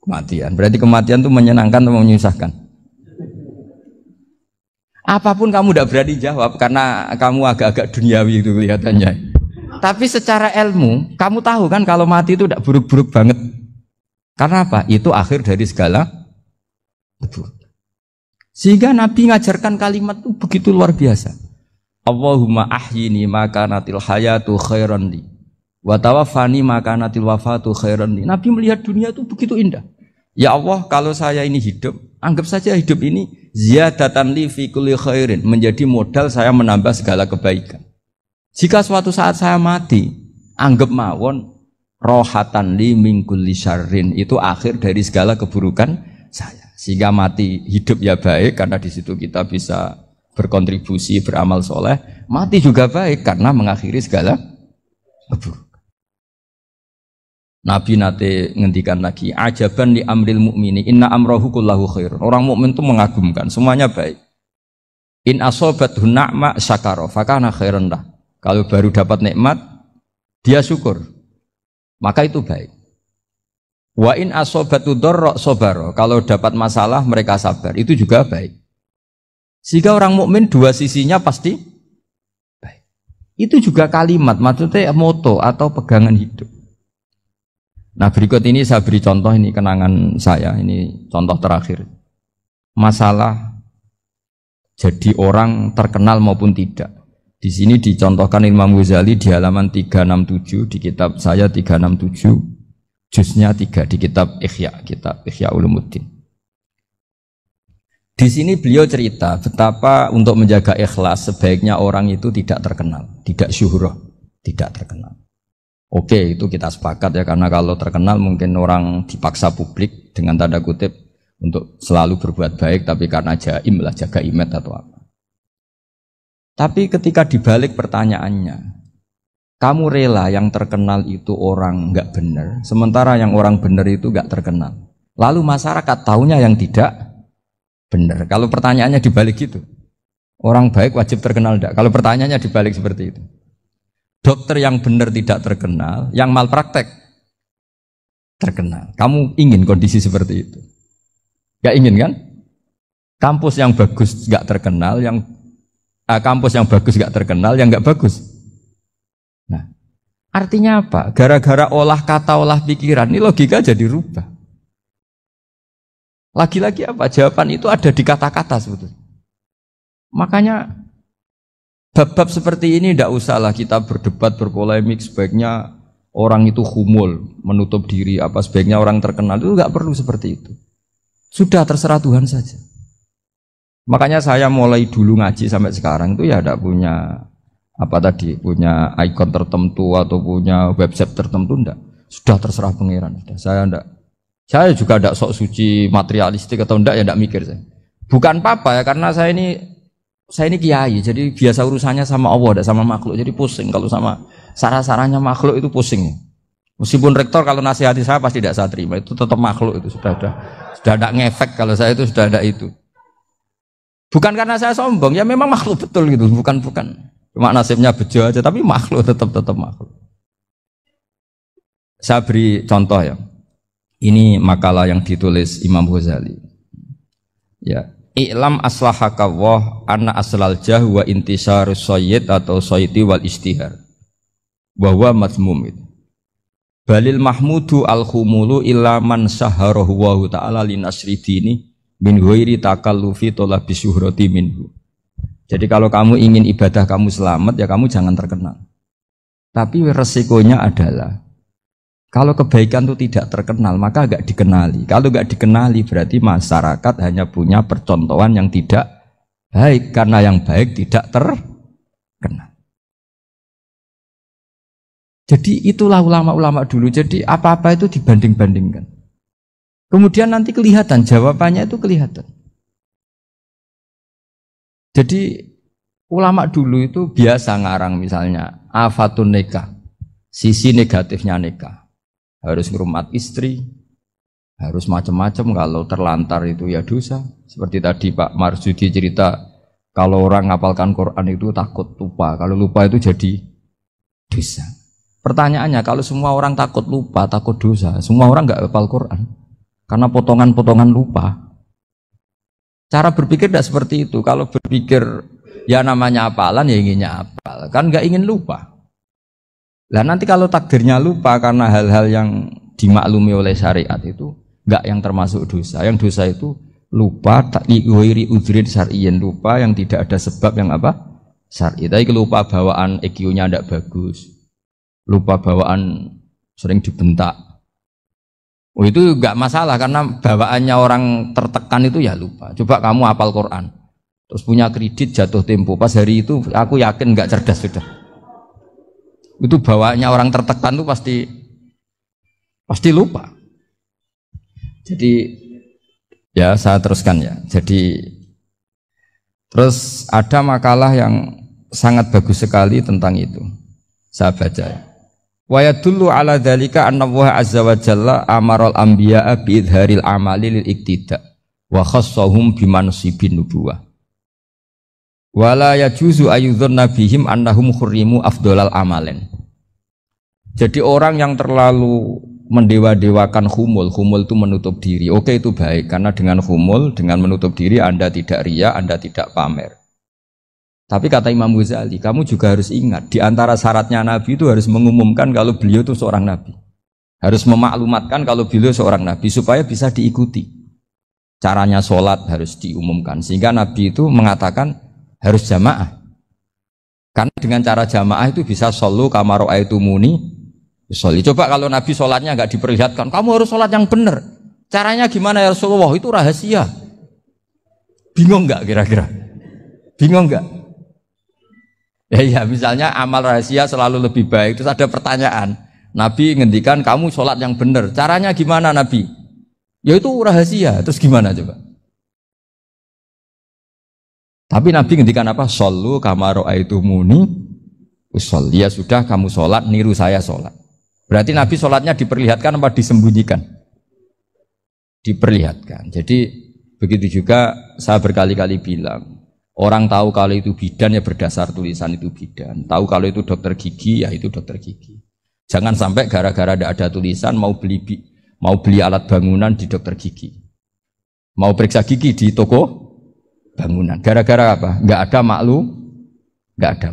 Kematian. Berarti kematian itu menyenangkan atau menyusahkan? Apapun kamu tidak berani jawab karena kamu agak-agak duniawi itu kelihatannya. Tapi secara ilmu, kamu tahu kan kalau mati itu tidak buruk-buruk banget. Karena apa? Itu akhir dari segala keburukan. Sehingga Nabi ngajarkan kalimat itu begitu luar biasa. Allahumma ahyini maka natil hayatu khairan li wa tawaffani maka natil wafatu khairan li. Nabi melihat dunia itu begitu indah. Ya Allah, kalau saya ini hidup, anggap saja hidup ini ziyadatan li fi kulli khairin, menjadi modal saya menambah segala kebaikan. Jika suatu saat saya mati, anggap mawon rohatan li min kulli syarrin, itu akhir dari segala keburukan saya. Sehingga mati hidup ya baik karena di situ kita bisa berkontribusi beramal soleh. Mati juga baik karena mengakhiri segala keburukan. Nabi nate ngendikan lagi, ajaban li amril mu'mini inna amrahu kullahu khair. Orang mukmin itu mengagumkan, semuanya baik. In asobathu na'ma syakara fakana khairan lah. Kalau baru dapat nikmat, dia syukur, maka itu baik. Wa in asobatu dharra sabara, kalau dapat masalah mereka sabar, itu juga baik. Sehingga orang mukmin dua sisinya pasti baik. Itu juga kalimat, maksudnya moto atau pegangan hidup. Nah, berikut ini saya beri contoh, ini kenangan saya, ini contoh terakhir. Masalah jadi orang terkenal maupun tidak. Di sini dicontohkan Imam Ghazali di halaman 367 di kitab saya 367. Juznya 3 di kitab Ihya Ulumuddin. Di sini beliau cerita betapa untuk menjaga ikhlas sebaiknya orang itu tidak terkenal, tidak syuhrah, tidak terkenal. Oke, itu kita sepakat ya, karena kalau terkenal mungkin orang dipaksa publik dengan tanda kutip untuk selalu berbuat baik, tapi karena jaim lah, jaga image atau apa. Tapi ketika dibalik pertanyaannya, kamu rela yang terkenal itu orang nggak benar, sementara yang orang benar itu nggak terkenal. Lalu masyarakat taunya yang tidak benar. Kalau pertanyaannya dibalik gitu, orang baik wajib terkenal enggak? Kalau pertanyaannya dibalik seperti itu, dokter yang benar tidak terkenal, yang malpraktek terkenal. Kamu ingin kondisi seperti itu? Gak ingin kan? Kampus yang bagus nggak terkenal, kampus yang bagus nggak terkenal, yang nggak bagus. Nah, artinya apa? Gara-gara olah kata, olah pikiran, ini logika jadi rubah. Lagi-lagi apa? Jawaban itu ada di kata-kata sebetulnya. Makanya bab-bab seperti ini tidak usahlah kita berdebat, berpolemik. Sebaiknya orang itu humul, menutup diri, apa sebaiknya orang terkenal, itu nggak perlu seperti itu. Sudah terserah Tuhan saja. Makanya saya mulai dulu ngaji sampai sekarang itu ya tidak punya punya ikon tertentu atau punya website tertentu, enggak. Sudah terserah pangeran. Saya juga enggak sok suci materialistik atau enggak, ya enggak mikir saya. Bukan apa-apa ya, karena saya ini kiai, jadi biasa urusannya sama Allah, enggak sama makhluk. Jadi pusing kalau sama sarah-sarahnya makhluk itu pusing. Meskipun rektor kalau nasihati saya pasti tidak saya terima, itu tetap makhluk, itu sudah ada ngefek kalau saya itu sudah ada itu. Bukan karena saya sombong, ya memang makhluk betul gitu, bukan. Cuma nasibnya bejo aja, tapi makhluk tetap makhluk. Saya beri contoh ya. Ini makalah yang ditulis Imam Ghazali. Ya, i'lam aslahakallah anna aslal jah wa intisarus sayyid atau sayyidi wal istihar. Bahwa mazmum itu. Balil mahmudu al-khumulu illa man saharahu wa ta'ala linasri dini min ghairi takallufi talabi syuhrati minhu. Jadi kalau kamu ingin ibadah kamu selamat, ya kamu jangan terkenal. Tapi resikonya adalah kalau kebaikan itu tidak terkenal, maka gak dikenali. Kalau gak dikenali berarti masyarakat hanya punya percontohan yang tidak baik, karena yang baik tidak terkenal. Jadi itulah ulama-ulama dulu. Jadi apa-apa itu dibanding-bandingkan. Kemudian nanti kelihatan, jawabannya itu kelihatan. Jadi ulama dulu itu biasa ngarang misalnya afatun nikah, sisi negatifnya nikah, harus ngurmat istri, harus macam-macam, kalau terlantar itu ya dosa. Seperti tadi Pak Marsudi cerita Kalau orang ngapalkan Quran itu takut lupa. Kalau lupa itu jadi dosa. Pertanyaannya, kalau semua orang takut lupa, takut dosa, semua orang nggak hafal Quran karena potongan-potongan lupa. Cara berpikir tidak seperti itu. Kalau berpikir ya namanya hafalan ya inginnya hafal, kan nggak ingin lupa. Lah nanti kalau takdirnya lupa karena hal-hal yang dimaklumi oleh syariat itu nggak yang termasuk dosa. Yang dosa itu lupa takliwiri udhrin syar'iyyin, lupa yang tidak ada sebab yang apa? Syar'i. Tapi lupa bawaan EQ-nya tidak bagus. Lupa bawaan sering dibentak. Oh itu enggak masalah karena bawaannya orang tertekan itu ya lupa. Coba kamu hafal Quran. Terus punya kredit jatuh tempo. Pas hari itu aku yakin enggak cerdas sudah. Itu bawaannya orang tertekan itu pasti lupa. Jadi ya saya teruskan ya. Jadi terus ada makalah yang sangat bagus sekali tentang itu. Saya baca ya. Wa yadullu ala dzalika anna Allah azza wa jalla amaral anbiya'a bi idharil amali lil iktida wa khassahum bi mansibin nubuwah. Wa la yajuzu ayyudhanna bihim annahum khurrimu afdhalal amalen. Jadi orang yang terlalu mendewa-dewakan khumul itu menutup diri. Oke itu baik karena dengan khumul, dengan menutup diri Anda tidak riya, Anda tidak pamer. Tapi kata Imam Ghazali, kamu juga harus ingat di antara syaratnya Nabi itu harus mengumumkan kalau beliau itu seorang Nabi. Harus memaklumatkan kalau beliau seorang Nabi supaya bisa diikuti. Caranya sholat harus diumumkan sehingga Nabi itu mengatakan harus jamaah. Karena dengan cara jamaah itu bisa shollu kama ra'aitumuni sholli. Coba kalau Nabi sholatnya nggak diperlihatkan, kamu harus sholat yang benar. Caranya gimana ya Rasulullah? Itu rahasia. Bingung nggak kira-kira? Bingung nggak? Ya misalnya amal rahasia selalu lebih baik. Terus ada pertanyaan, Nabi ngendikan kamu sholat yang benar. Caranya gimana Nabi? Ya itu rahasia. Terus gimana coba? Tapi Nabi ngendikan apa? Shollu kama ra'aitumuni usolli. Ya sudah kamu sholat, niru saya sholat. Berarti Nabi sholatnya diperlihatkan apa disembunyikan? Diperlihatkan. Jadi begitu juga saya berkali-kali bilang. Orang tahu kalau itu bidan ya berdasar tulisan itu bidan. Tahu kalau itu dokter gigi ya itu dokter gigi. Jangan sampai gara-gara tidak ada tulisan mau beli alat bangunan di dokter gigi. Mau periksa gigi di toko bangunan. Gara-gara apa? Nggak ada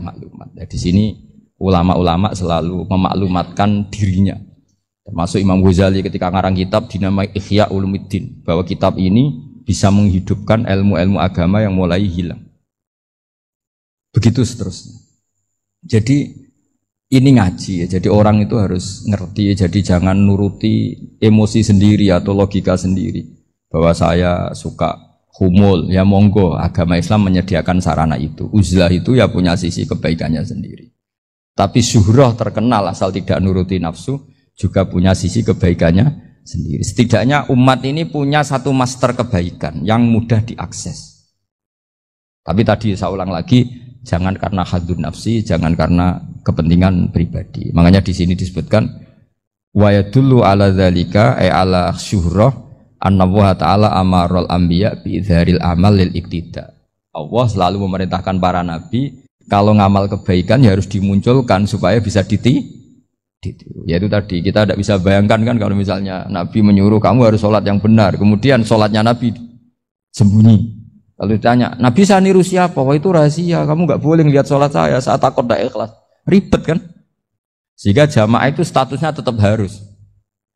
maklumat. Nah, di sini ulama-ulama selalu memaklumatkan dirinya. Termasuk Imam Ghazali ketika ngarang kitab dinamai Ihya Ulumuddin, bahwa kitab ini bisa menghidupkan ilmu-ilmu agama yang mulai hilang. Begitu seterusnya. Jadi ini ngaji ya. Jadi orang itu harus ngerti. Jadi jangan nuruti emosi sendiri atau logika sendiri. Bahwa saya suka humul, ya monggo. Agama Islam menyediakan sarana itu. Uzlah itu ya punya sisi kebaikannya sendiri. Tapi syuhrah terkenal asal tidak nuruti nafsu juga punya sisi kebaikannya sendiri. Setidaknya umat ini punya satu master kebaikan yang mudah diakses. Tapi tadi saya ulang lagi. Jangan karena hadzun nafsi, jangan karena kepentingan pribadi. Makanya di sini disebutkan wa yadullu ala dzalika ay ala syuhrah anna Allah taala amaral anbiya bi idharil amal lil iktida. Allah selalu memerintahkan para nabi kalau ngamal kebaikan ya harus dimunculkan supaya bisa ditiru. Yaitu tadi kita tidak bisa bayangkan kan kalau misalnya Nabi menyuruh kamu harus sholat yang benar, kemudian sholatnya Nabi sembunyi. Lalu ditanya, Nabi saya niru siapa? Wah itu rahasia, kamu nggak boleh lihat sholat saya takut tidak ikhlas. Ribet kan? Sehingga jamaah itu statusnya tetap harus.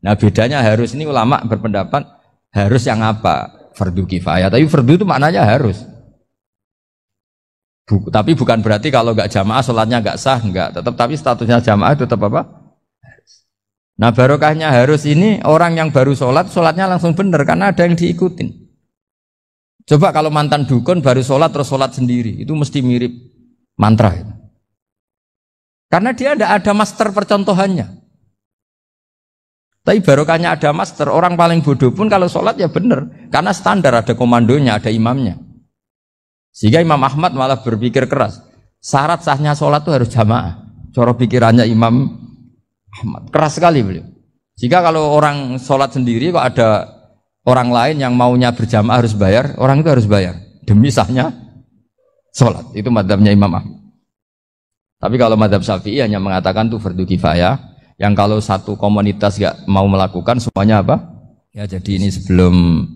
Nah bedanya harus ini ulama berpendapat harus yang apa? Fardu kifayah. Tapi fardu itu maknanya harus. Tapi bukan berarti kalau nggak jamaah sholatnya nggak sah, nggak. Tapi statusnya jamaah tetap apa? Harus. Nah barokahnya harus ini orang yang baru sholatnya langsung benar karena ada yang diikutin. Coba kalau mantan dukun baru sholat terus sholat sendiri, itu mesti mirip mantra. Karena dia tidak ada master percontohannya. Tapi barokahnya ada master, orang paling bodoh pun kalau sholat ya benar. Karena standar ada komandonya, ada imamnya. Sehingga Imam Ahmad malah berpikir keras. Syarat sahnya sholat itu harus jamaah. Cara pikirannya Imam Ahmad. Keras sekali beliau. Sehingga kalau orang sholat sendiri kok ada orang lain yang maunya berjamaah harus bayar, orang itu harus bayar demi sahnya sholat. Itu madzhabnya Imam Ahmad. Tapi kalau madzhab Syafi'i hanya mengatakan itu fardu kifayah. Yang kalau satu komunitas nggak mau melakukan semuanya apa? Ya jadi ini sebelum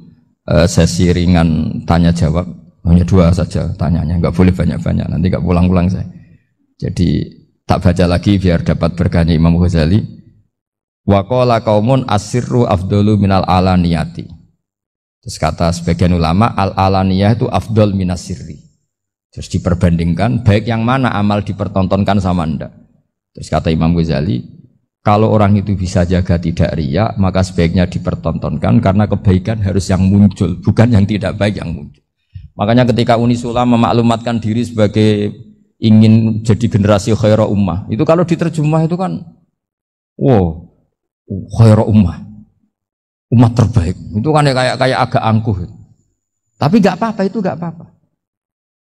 sesi ringan tanya jawab hanya 2 saja tanyanya, nggak boleh banyak-banyak. Nanti nggak pulang-pulang saya. Jadi tak baca lagi biar dapat berkahnya Imam Ghazali. Wa qala qaumun asirru afdalu minal alaniyati. Terus kata sebagian ulama al-alaniyah itu afdal minas sirri. Terus diperbandingkan baik yang mana amal dipertontonkan sama ndak. Terus kata Imam Ghazali, kalau orang itu bisa jaga tidak riya, maka sebaiknya dipertontonkan karena kebaikan harus yang muncul, bukan yang tidak baik yang muncul. Makanya ketika Unisula memaklumatkan diri sebagai ingin jadi generasi khairah ummah, itu kalau diterjemah itu kan wow, khairah umat terbaik. Itu kan kayak agak angkuh. Tapi nggak apa-apa, itu nggak apa-apa.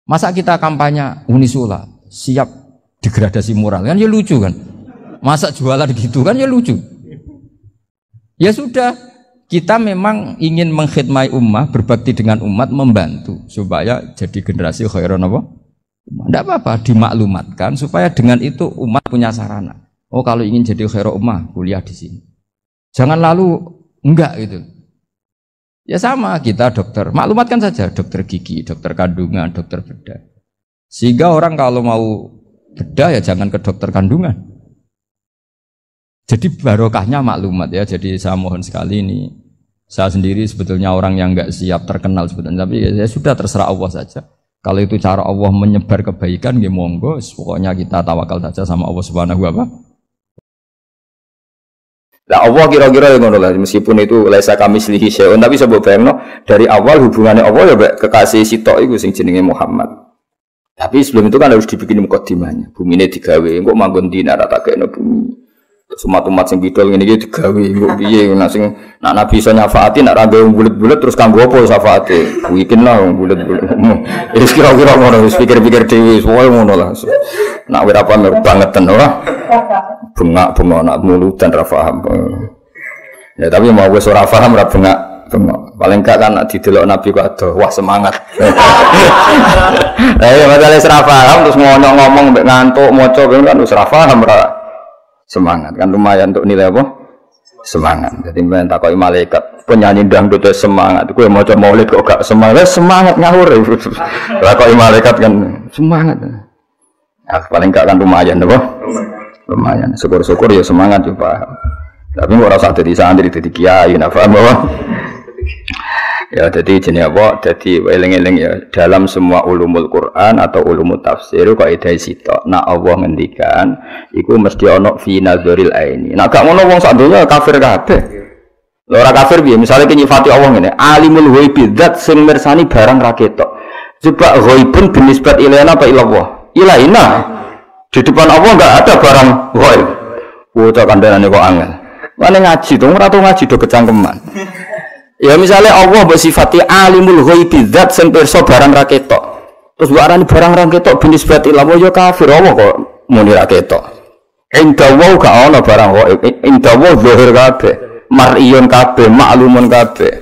Masa kita kampanye Unisula siap degradasi moral, kan ya lucu kan? Masa jualan gitu kan ya lucu. Ya sudah, kita memang ingin mengkhidmati ummah, berbakti dengan umat, membantu supaya jadi generasi khairan apa? Tidak apa-apa, dimaklumatkan supaya dengan itu umat punya sarana. Oh kalau ingin jadi khairan ummah, kuliah di sini. Jangan lalu enggak gitu. Ya sama kita dokter, maklumatkan saja dokter gigi, dokter kandungan, dokter bedah. Sehingga orang kalau mau bedah ya jangan ke dokter kandungan. Jadi barokahnya maklumat ya. Jadi saya mohon sekali ini, saya sendiri sebetulnya orang yang enggak siap terkenal sebetulnya, tapi ya sudah terserah Allah saja. Kalau itu cara Allah menyebar kebaikan, ya monggo. Pokoknya kita tawakal saja sama Allah Subhanahu wa Ta'ala. Nah Allah kira-kira yang ngono lah, meskipun itu laisa kamislihi syai'un, tapi sebab bayangno dari awal hubungannya Allah ya kekasih sitok iku sing jenenge Muhammad. Tapi sebelum itu kan harus dibikin mukadimahnya. Bumine digawe, engko manggon dina ra takekno bumi. Umat-umat sing bidol ngene iki digawe engko piye nek sing nak nabi iso nyafaati nak ra gawe bulet-bulet terus kanggo apa syafaate. Bikin lah bulet-bulet. Wis kira-kira ngono, wis pikir-pikir dhewe, pokoke ngono lah. Nak ora pamer bangeten ora. Bengak nak mulutan ra paham. Ya tapi mau wis ora paham ra bengak. Paling gak kan nak didelok nabi kok adoh, wah semangat. Lah ya masalah wis ra paham terus ngomong mbek ngantuk maca kan wis ra paham ra. Semangat kan lumayan untuk nilai apa? Semangat. Jadi men takoki malaikat, penyanyi dangdut semangat. Kowe maca maulid kok gak semangat? Semangat ngawur. Takoki malaikat kan semangat. Nah, paling gak kan lumayan apa? Lumayan. Syukur-syukur ya semangat yo paham. Tapi ora usah dadi santri dadi kiai, nah paham apa? Ya jadi jenis apa? Jadi eling-eling ya dalam semua ulumul Quran atau ulumul tafsir kaidah sitok. Nak Allah ngendikan iku mesti ana fi nazaril aini. Nak gak ngono wong sak donya kafir kabeh. Lha ora kafir piye? Misale ki nyifati Allah ngene, alimul ghaibi dzat sing mirsani barang ra ketok. Coba ghaibun binisbat ilaina apa ilallah? Ilaina. Di depan Allah enggak ada barang ghaib. Bocah kandhane kok angel. Mane ngaji to, ora tau ngaji do kecangkeman. Ya misalnya Allah bersifati alimul ghaibi dzat sing pirsa barang ra ketok. Terus mbok arani barang ra ketok binisbat ilallah ya kafir Allah kok muni ra ketok. Indawa gak ana barang ghaib. Indawa zahir kabeh, mar'iyun kabeh, ma'lumun kabeh.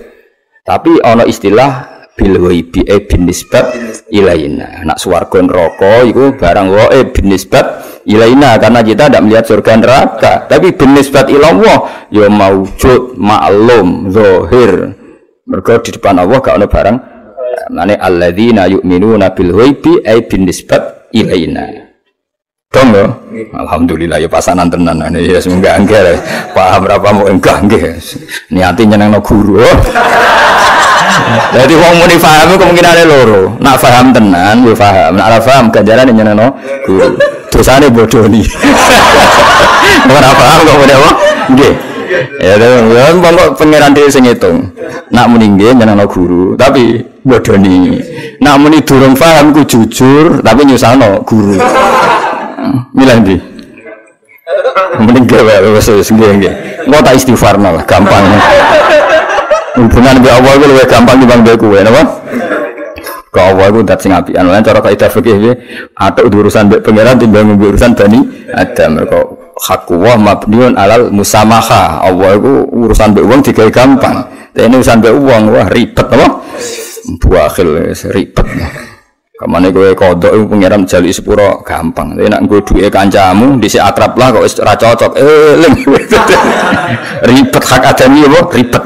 Tapi ana istilah bil ghaibi binisbat ilaina. Nak swarga neraka iku barang ghaib binisbat ilaina karena kita tidak melihat surga neraka. Tapi binisbat ilallah ya maujud, ma'lum, zahir. Mergo di depan Allah gak ana barang. Mane alladzina yu'minuna bil ghaibi binisbat ilaina. Dong ya? Alhamdulillah ya pasanan tenan. Ya semoga enggak paham berapa mau enggak niati nyenengno guru. Jadi wong muni paham kemungkinane loro. Nak paham tenan yo paham, nak ora paham ganjarane nyenengno guru. Dosane bodoni. Ora paham kok muni apa? Nggih. Ya monggo pangeran dhewe sing ngitung. Nak muni nggih nyenengno guru, tapi bodoni. Nak muni durung paham ku jujur, tapi nyusalno guru. Milih ndi? Mending gawe wis nggih. Engko tak istighfarno lah, gampang. Hubungan mbek Allah iku luwih gampang timbang mbek kowe, napa? Ka Allah iku dat sing apian. Lan cara kaidah fikih iki atuk urusan mbek pangeran timbang mbek urusan Bani Adam. Mergo hakwa mabniun alal musamaha. Allah iku urusan mbek wong digawe gampang. Dene urusan mbek wong wah ribet apa? Buakhil ribet. Kamane kowe kodok iku pengiran jaluki sepuro gampang. Tapi nek nggo duwe kancamu dhisik akrab lah kok wis ora cocok. Eling. Ribet hak adami apa? Ribet.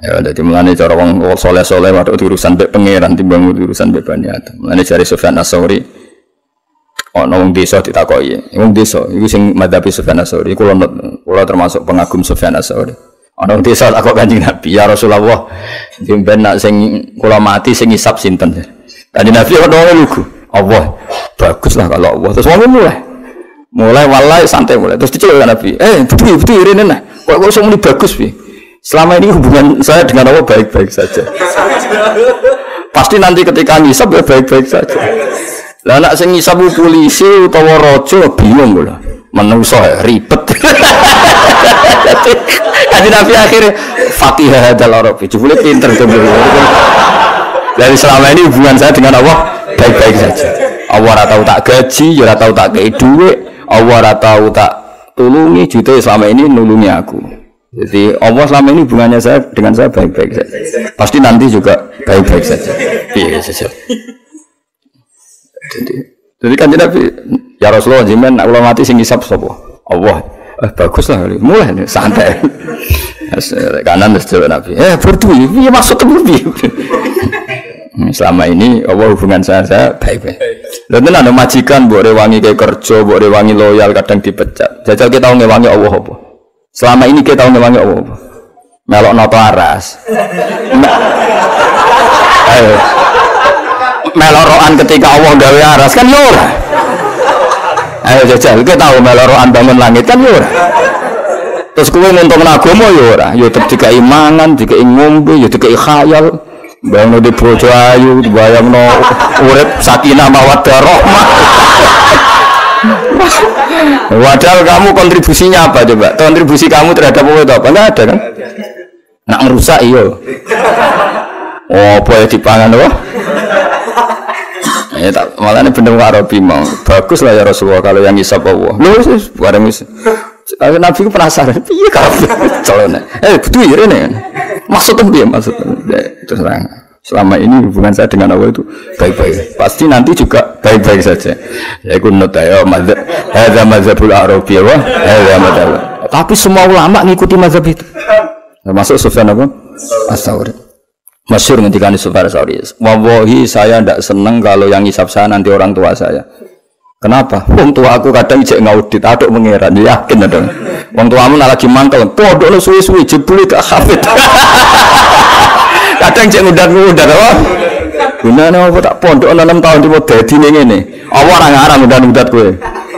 Ya dadi mulane cara wong saleh-saleh watuk urusan mbek pengiran timbang urusan mbek Bani Adam. Mulane jare Sufyan Ats-Tsauri ana wong desa ditakoki. Wong desa iku sing madzhab Sufyan Ats-Tsauri. Kula termasuk pengagum Sufyan Ats-Tsauri. Ana wong desa takok Kanjeng Nabi, "Ya Rasulullah, dimben nak sing kula mati sing ngisap sinten?" Kanjeng Nabi ono lugu. Allah. Baguslah kalau Allah. Terus wong mulai wallahi santai mulai. Terus diceluk Nabi. Betul rene nah. Kok iso muni bagus piye? Selama ini hubungan saya dengan Allah baik-baik saja. Pasti nanti ketika ngisap ya baik-baik saja. Lah nek sing ngisap polisi utawa raja bingung lho. Menungso ribet. Kanjeng Nabi akhirnya Fatihah hadzal Arabi. Jebule pinter to. Dari selama ini hubungan saya dengan Allah baik-baik saja. Allah ora tahu tak gaji, ora tahu tak kei dhuwit, Allah ora tahu tak tulungi, justru selama ini nulungi aku. Jadi Allah selama ini hubungannya saya dengan saya baik-baik saja. Pasti nanti juga baik-baik saja. Iya saja. Jadi kan Nabi, ya Rasulullah jimen nak mati sing ngisap sapa? Allah. Baguslah mulai santai. Kanan terus Nabi. Berdua, iya maksud piye? Selama ini Allah hubungan saya baik-baik. Lalu ada majikan buat rewangi kayak kerja, buat rewangi loyal kadang dipecat. Jajal kita tahu ngewangi Allah apa? Selama ini kita tahu ngewangi Allah apa? Melok noto aras. Melok roan ketika Allah gawe aras kan yura. Ayo jajal kita tahu melok roan bangun langit kan yura. Terus kowe nuntung agama yura. Yo tetep dikai mangan, dikai ngombe, yo dikai khayal. Bayangno di bojo ayu, bayangno urip sakinah mawaddah rahmah. Padahal kamu kontribusinya apa coba? Kontribusi kamu terhadap apa? Enggak ada kan? Nak ngerusak iya. Oh, boleh dipangan apa? Ya tak malah ini bener Arabi mau. Bagus lah ya Rasulullah kalau yang ngisap Allah. Lho wis bareng wis. Nabi ku penasaran, piye kabeh calone. Betul ya rene. Maksudnya piye maksudnya? Terus terang. Selama ini hubungan saya dengan Allah itu baik-baik. Pasti nanti juga baik-baik saja. Ya iku nut ya mazhab. Hadza mazhabul Arabi wa hadza mazhab. Tapi semua ulama ngikuti mazhab itu. Termasuk Sufyan Ats-Tsauri. Masyhur ngendikane Sufyan Ats-Tsauri. Wallahi saya tidak senang kalau yang ngisap saya nanti orang tua saya. Kenapa? Wong tua aku kadang ijek ngaudit, aduk mengeran, yakin ada. Wong tuamu lagi mangkel, podokno suwi-suwi jebule gak hafid. Kadang ijek ngudat-ngudat apa? Gunane apa tak pondok 6 tahun di dadi ngene. Apa ora ngarang ngudat-ngudat kowe.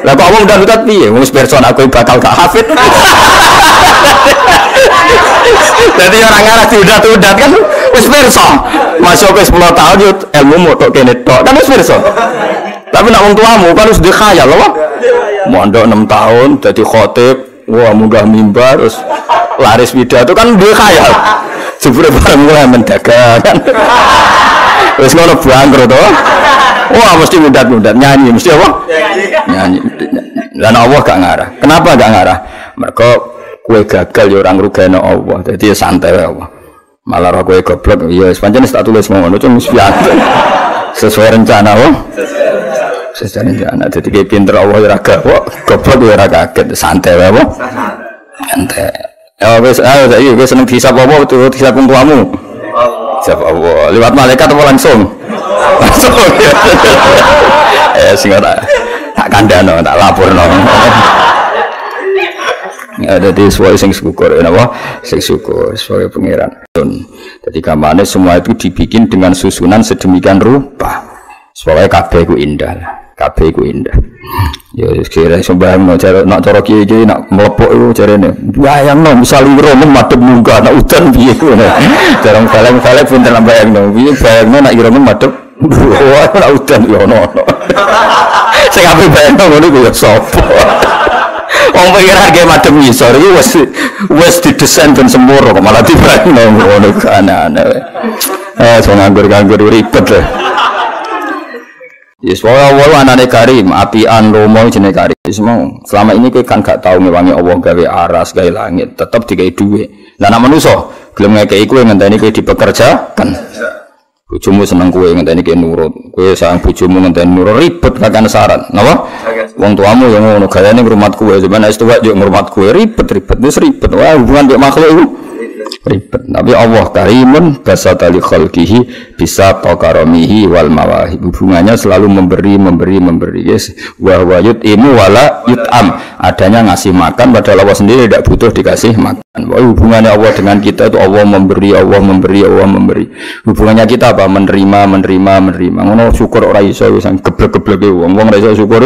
Lah kok wong ngudat-ngudat piye? Wong person aku bakal gak hafid. Jadi orang ngarang diudat-udat kan wis pirsa. Masuk ke 10 tahun yo ilmu motok kene tok. Kan wis pirsa. Tapi nak wong tuamu kan harus dikhayal loh. Mondok 6 tahun jadi khotib, wah munggah mimbar terus laris pidato kan dikhayal. Jebule bareng mulai mendagang kan. Wis ngono bangkrut to. Wah mesti mudat-mudat nyanyi mesti apa? Nyanyi. Lan Allah gak ngarah. Kenapa gak ngarah? Mergo kowe gagal ya ora ngrugeno Allah. Dadi santai wae Allah. Malah kowe goblok ya wis pancen tak tulis ngono cuma wis sesuai rencana wae. Sesuai rencana. Jadi kayak pinter Allah ya raga, goblok ya raga kaget, santai wae, santai. Ya wes, saya wes seneng hisab apa, turut hisab tuamu. Hisab Allah, lewat malaikat apa langsung? Langsung. Sing ora tak kandhano, tak laporno. Ada di sesuai sing syukur, apa? Sing syukur, sesuai pangeran. Jadi kamane semua itu dibikin dengan susunan sedemikian rupa. Supaya kabeh ku indah. Kabeh iku indah. Ya kira sembarang nak cara kiye-kiye nak mlepok iku jarene. Bayangno misal iro madhep munggah nak udan piye ngono. Jarang faleng-faleng pinter bayangno. Piye bayangno nak iro madhep wah nak udan yo ono. Sing ape bayangno ngono iku ya sapa. Wong pengen ge madhep ngisor iki wis didesain ben sempurna kok malah dibayangno ngono aneh-aneh. Sing nganggur-nganggur ribet. Yes, walau anane Karim, apian lomo jenenge Karim. Semua selama ini kowe kan gak tau ngewangi Allah gawe aras, gawe langit, tetep digawe dhuwit. Lah nek manusa gelem ngekeki kowe ngenteni kowe dipekerjakan. Bojomu seneng kowe ngenteni ki nurut. Kowe sayang bojomu ngenteni nurut ribet kakane syarat. Napa? Wong tuamu yang ngono gayane ngrumat kowe, sampeyan wis tuwa yo ngrumat kowe ribet-ribet wis ribet. Wah, hubungan mbek makhluk iku ribet. Tapi Allah karimun basata li khalqihi bisa takaramihi wal mawahib. Hubungannya selalu memberi. Yes. Wa huwa yut'imu wala yut'am. Adanya ngasih makan padahal Allah sendiri tidak butuh dikasih makan. Hubungannya Allah dengan kita itu Allah memberi. Hubungannya kita apa? Menerima. Ngono syukur ora iso wis geblek-gebleke wong ora iso syukur.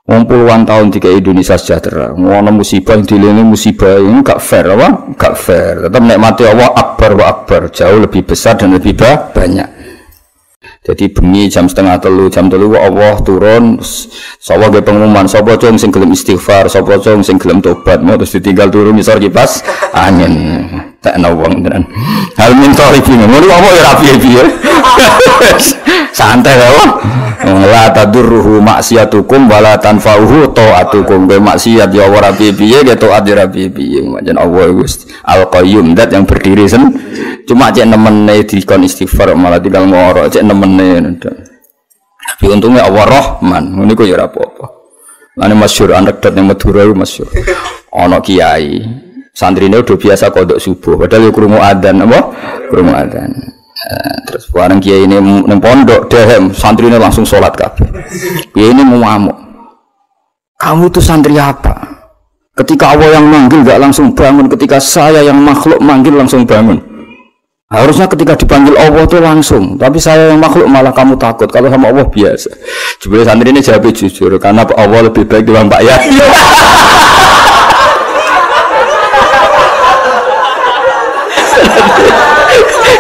Wong puluhan tahun tiga Indonesia sejahtera. Ngono musibah dilene musibah ini gak fair apa? Gak fair. Tetap nikmati Allah akbar wa akbar, jauh lebih besar dan lebih banyak. Jadi bengi jam 2:30, jam 3 Allah turun, sapa ge pengumuman, sapa cung sing gelem istighfar, sapa cung sing gelem tobat, mau terus ditinggal turun ngisor kipas angin. Tak ana wong tenan. Hal minta iki ngono apa ya rapi-rapi. Santai wae. La tadurruhu maksiatukum wala tanfa'uhu ta'atukum. Be maksiat ya ora piye-piye, ge taat ya rapi-piye. Pancen Allah Gusti Al-Qayyum, zat yang berdiri cuma cek nemene dikon istighfar malah tinggal ngoro cek nemene. Tapi untungnya Allah Rahman, ngono iku ya ora apa-apa. Lan masyhur anekdot yang Madura iku masyhur. Ana kiai, santrine udah biasa kodok subuh, padahal yo krungu adzan apa? Krungu adzan. Terus bareng kiai ini nang pondok dehem, santrine langsung sholat kabeh. Kiai ini mau ngamuk. Kamu itu santri apa? Ketika Allah yang manggil enggak langsung bangun, ketika saya yang makhluk manggil langsung bangun. Harusnya ketika dipanggil Allah itu langsung, tapi saya yang makhluk malah kamu takut. Kalau sama Allah biasa. Jebule santri ini jawab jujur, karena Allah lebih baik dibanding Pak Yai.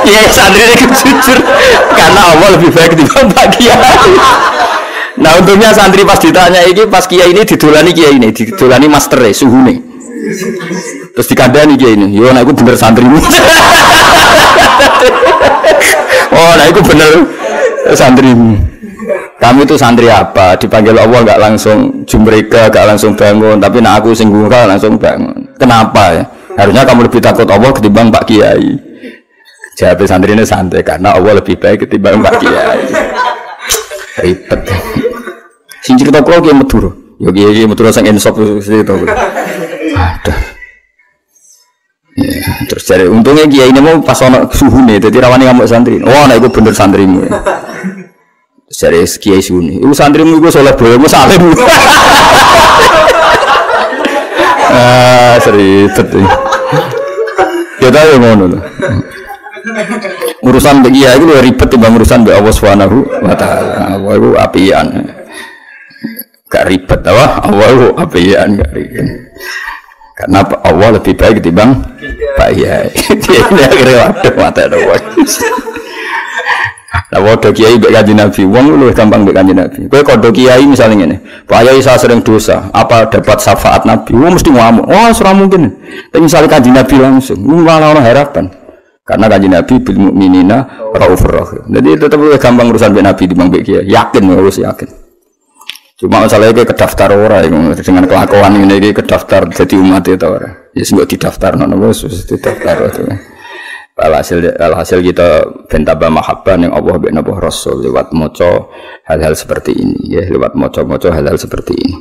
Ya santri ini jujur, karena Allah lebih baik dibanding Pak Kiai. Nah untungnya santri pas ditanya ini, pas Kiai ini didolani master suhu nih. Terus dikandani Kiai ini, yo, nah aku bener santrimu. Oh, nah itu bener santrimu. Kami itu santri apa? Dipanggil Allah nggak langsung jumreka, nggak langsung bangun. Tapi nah aku singgung langsung bangun. Kenapa ya? Harusnya kamu lebih takut Allah ketimbang Pak Kiai. Jawab santri ini santai karena Allah lebih baik ketimbang Pak Kiai. Ribet. Sing cerita kula Kiai Madura. Yo Kiai Madura sang insop itu. Aduh. Ya, terus cari untungnya Kiai ini mau pas ono suhune dadi rawani ngamuk santri. Oh, nek iku bener santrimu. Terus cari Kiai suhune. Iku santrimu iku saleh boyomu salim. Seribet. Ya ta yo ngono lho. Urusan bagi Kiai itu ribet timbang urusan mbek Allah Subhanahu wa taala. Allah iku apian. Gak ribet apa? Allah iku apian gak ribet. Karena Allah lebih baik ketimbang Pak Yai. Dia ini akhirnya waduh mata ada wajib. Nah waduh Kiai mbek Kanjeng Nabi, wong lu gampang mbek Kanjeng Nabi. Kowe kodho Kiai misalnya ngene, Pak Yai saya sering dosa, apa dapat syafaat Nabi? Wong mesti ngamuk. Oh, ora mungkin. Tapi misalnya Kanjeng Nabi langsung, malah ono harapan. Karena Kanjeng Nabi bil mukminina raufur rahim. Jadi tetep gampang urusan mbek Nabi timbang mbek Kiai. Yakin wis yakin. Cuma masalahnya kedaftar orang dengan kelakuan ini kedaftar jadi umat itu orang. Ya nggak didaftar, nono bos didaftar itu. Alhasil kita bentaba mahabban yang Allah bin Nabi Rasul lewat moco hal-hal seperti ini, ya lewat moco hal-hal seperti ini.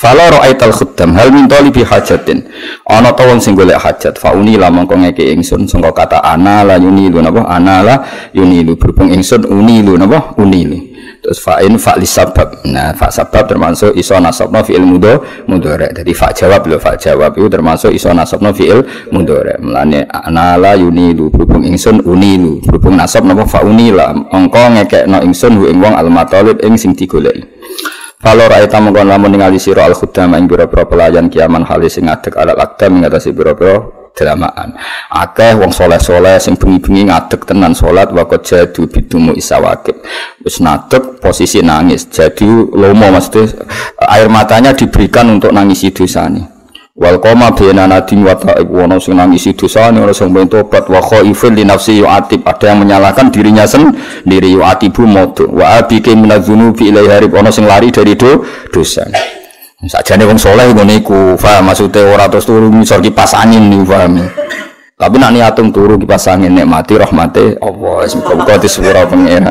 Fala ra'aital khuddam hal min talibi hajatin. Ana ta wong sing golek hajat, fauni la mongko ngeke ingsun sangka kata ana la yunilu napa ana la yunilu berhubung ingsun unilu napa unilu. Terus fa'in fa'li sabab. Nah, fa sabab termasuk iso nasabna fi'il mudhari'. Jadi fa jawab itu termasuk iso nasabna fi'il mudhari'. Mulane ana la yunilu berhubung ingsun unilu berhubung nasab napa faunila angka ngekekno ingsun hu ing wong al-matalib ing sing digoleki. Kalau rakyat mengkon lamun ningali sira al-khuddam ing pira-pira pelayan kiaman halis sing ngadeg alat akdam ngatasi pira-pira dalamaan. Akeh wong soleh-soleh sing bengi-bengi ngadeg tenan salat waqt jadu bidumu isawakib. Wis ngadeg posisi nangis. Jadi lomo maksudnya air matanya diberikan untuk nangisi dosane. Wal qoma baina nadin wa ta'ib wono sing nangisi dosane ora sing tobat wa khaifun li nafsi yu'atib ada yang menyalahkan dirinya sendiri yu'atibu modu wa abike minadzunubi ilaihi harib ono sing lari dari dosa. Sakjane wong saleh ngene iku, paham maksude ora terus turu ngisor kipas angin niku paham. Tapi nak niatung turu kipas angin nikmati rahmate Allah. Muga-muga disepuro pangeran.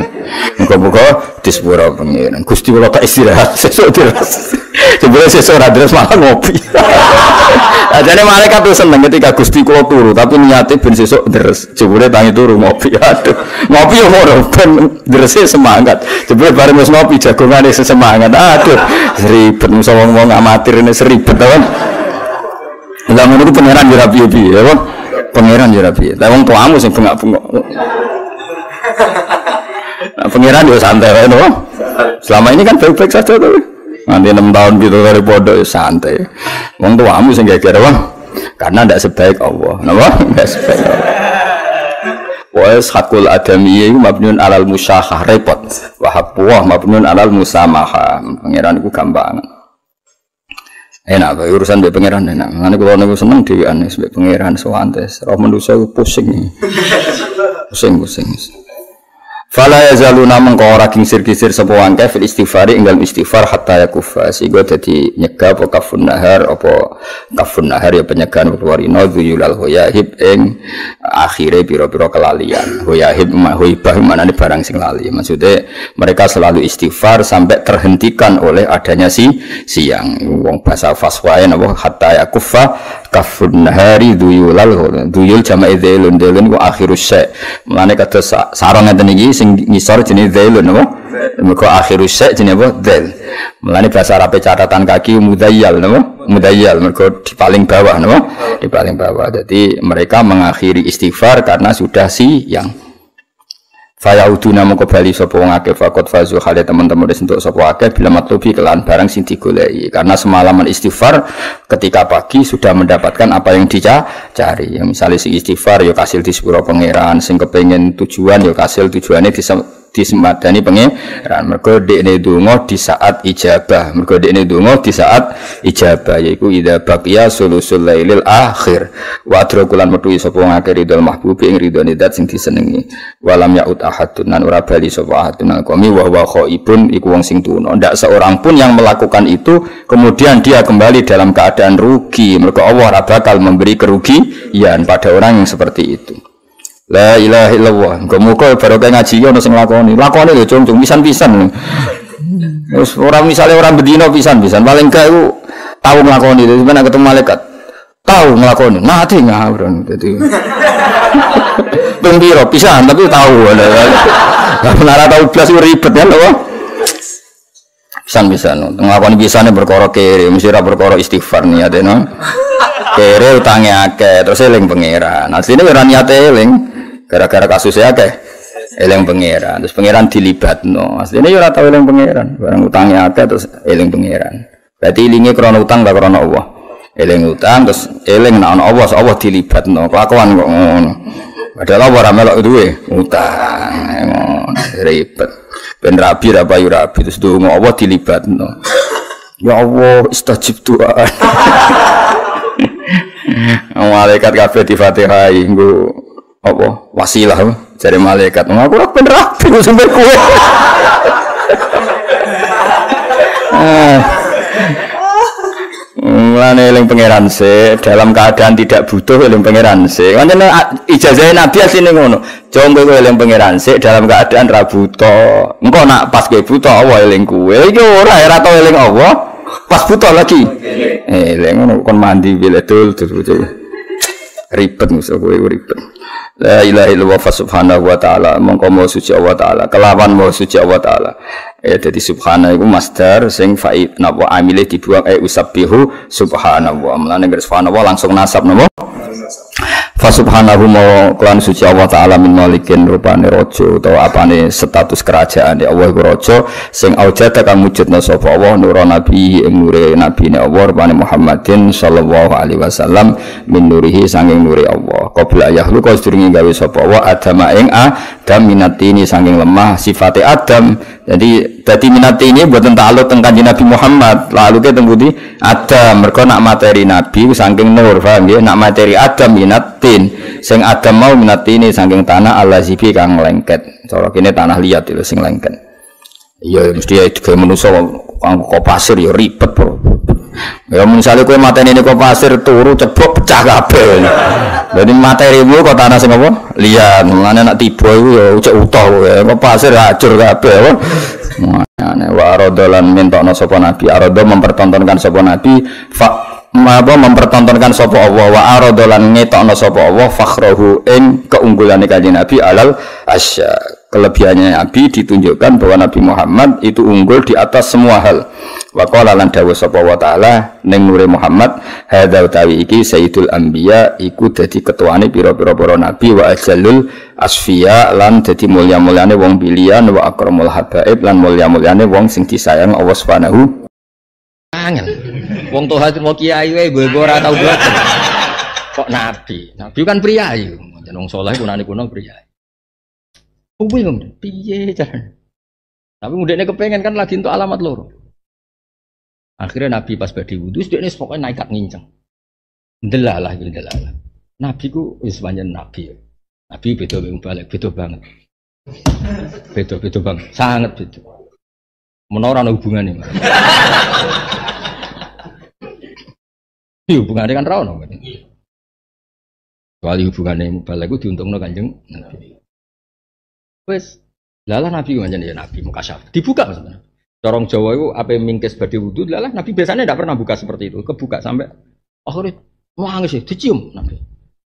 Muga-muga disepuro pangeran. Gusti kula tak istirahat sesuk deres. Sebelum sesuk ora deres malah ngopi. Ajane malaikat tuh seneng ketika Gusti kula turu tapi niate ben sesuk deres. Jebule tangi turu ngopi. Aduh. Ngopi yo ora ben derese semangat. Jebule bareng wis ngopi jagongane semangat. Aduh. Ribet musa wong-wong amatir ini seribet to kan. Lah ngono ku pangeran yo rapi-rapi ya, Bang. Pangeran ya rapi, tapi wong tuamu sing bengak-bengok. Nah, pangeran yo santai wae no. Selama ini kan baik-baik saja tuh. Nanti 6 tahun gitu dari pondok ya santai. Wong tuamu sing geger wae. Karena ndak sebaik Allah. Napa? Ndak sebaik Allah. Wa hakul adami iku mabniun alal musyahah repot. Wa haqqu mabniun alal musamahah. Pangeran iku gampang. Enak bae urusan mbek pangeran enak. Ngene kula niku seneng dhewean mbek pangeran sowantes. Roh manusa pusing. Pusing. Fala yazaluna mengko ora kingsir-kisir sapa wangke fil istighfari ing dalem istighfar hatta yakufa sehingga dadi nyegah apa kafun nahar ya penyegahan warina dzuyulal hoyahib ing akhire pira-pira kelalian. Hoyahib hoibah manane barang sing lali. Maksudnya mereka selalu istighfar sampai terhentikan oleh adanya siang. Wong bahasa faswae napa hatta yakufa kafun nahari dzuyul jama'i dzulun wa akhirus syai. Mulane kados sareng ngeten iki sing ngisor jenenge dzulun apa? Mergo akhirus syai jenenge apa? Dzul. Mulane bahasa Arab catatan kaki mudayyal napa? Mudayyal mergo di paling bawah napa? Di paling bawah. Jadi mereka mengakhiri istighfar karena sudah siang. Fayauduna mongko bali sapa wong akeh fakot fazu hale teman-teman wis entuk sapa akeh bila matlubi kelan barang sing digoleki karena semalaman istighfar ketika pagi sudah mendapatkan apa yang dicari. Ya misalnya sing istighfar ya kasil di sepuro pangeran, sing kepengin tujuan ya kasil tujuane disemadani pangeran. Mergo dekne donga di saat ijabah. Mergo dekne donga di saat ijabah yaiku idza baqiya sulusul lailil akhir. Wa adrakulan metu sapa wong akeh ridul mahbubi ing ridone zat sing disenengi. Walam yaud ahadun nan ora bali sapa ahadun alqami wa huwa khaibun iku wong sing tuna. Ndak seorang pun yang melakukan itu kemudian dia kembali dalam keadaan rugi. Mergo Allah ora bakal memberi kerugian pada orang yang seperti itu. La ilaha illallah. Muga-muga barokah ngaji ono sing lakoni. Lakoni lho cung-cung pisan-pisan. Wis ora misale ora bendina pisan-pisan. Paling gak iku tau nglakoni. Sampeyan ketemu malaikat tau nglakoni. Mati ngawur dadi. Pembiro pisan tapi tahu. Lah menara tahu blas ribet ya lho. Pisan-pisan. Nglakoni pisane perkara kere, mesti ora perkara istighfar niate no. Kere utange akeh terus eling pangeran. Asline ora niate eling. Gara-gara kasusnya akeh eling pangeran terus pangeran dilibatno asline yo ora tau eling pangeran barang utange akeh terus eling pangeran berarti ilinge krana utang gak krana Allah eling utang terus eling nek ana Allah dilibatno kelakuan kok ngono padahal ora melok duwe utang ngono ribet ben rabi ra payu rabi terus donga Allah dilibatno ya Allah istajib doa malaikat kabeh di Fatihah nggo apa wasilah jare malaikat aku ora ben rapi sampe kowe mulane eling pangeran se dalam keadaan tidak butuh eling pangeran se pancen ijazah nabi asline ngono jombe kowe eling pangeran se dalam keadaan ra butuh engko nak pas kowe butuh Allah eling kowe iki ora tau eling Allah pas butuh lagi eling ngono kon mandi biledul terus ribet musuh kowe ribet. La ilaha illallah subhanahu wa ta'ala mongko mau suci Allah ta'ala kelawan mau suci Allah ta'ala jadi subhanahu iku masdar sing fa'id napa amile dibuang usabbihu subhanahu wa mulane subhanahu langsung nasab napa fa subhanahu mau kelan suci Allah ta'ala min malikin rupane raja utawa apane status kerajaan Allah iku raja sing aujada kang wujudna sapa Allah nur nabi ing nure nabine Allah rupane Muhammadin sallallahu alaihi wasallam min nurihi sanging nure Allah qabla yahlu sedurunge gawe sapa wa Adam ing Adam minatini saking lemah sifate Adam jadi minatini mboten ta'alluq teng Kanjeng Nabi Muhammad lalu ke teng pundi Adam mergo nak materi Nabi saking nur paham nggih nak materi Adam minatin sing Adam mau minatini saking tanah allazibi kang lengket cara kene tanah liat itu sing lengket iya mesti ya digawe manusa kok pasir ya ribet bro Ya misalnya kowe mateni niku pasir turu ceblok pecah kabeh. Dadi materimu kok tanah sing apa? Liyan. Mulane nek tiba iku ya cek utuh kowe. Kok pasir hancur kabeh apa? Mulane wa aradolan mintokno sapa nabi. Arado mempertontonkan sapa nabi mempertontonkan sapa Allah wa aradolan ngetokno sapa Allah fakhrahu ing keunggulane kanjeng Nabi alal asya. Kelebihannya Nabi ditunjukkan bahwa Nabi Muhammad itu unggul di atas semua hal. Wa qala lan dawuh sapa wa taala ning nure Muhammad hadza utawi iki sayyidul anbiya iku dadi ketuane pira-pira para nabi wa ajallul asfiya lan dadi mulya-mulyane wong pilihan wa akramul habaib lan mulya-mulyane wong sing disayang Allah Subhanahu angel. Wong toha mau kiai wae gue ora tau boten. Kok nabi? Nabi kan priyayi. Jeneng saleh kunane kuno priyayi. Bingung, piye carane? Tapi mudene kepengen kan lagi untuk alamat loro. Akhirnya Nabi pas badhe wudu, dekne pokoknya naik nginceng. Ndelalah iki ndelalah. Nabi ku wis pancen nabi. Nabi beda wong balik, beda banget. Beda banget, sangat beda. Menora ana hubungane. Hubungannya kan ra ono. Kecuali hubungannya balik ku diuntungno Kanjeng Nabi. Wes, lalah Nabi macam ya Nabi mukasyaf. Dibuka maksudnya. Corong Jawa itu apa mingkes badhe wudu, lalah Nabi biasanya tidak pernah buka seperti itu. Kebuka sampai akhirnya nangis ya, dicium Nabi.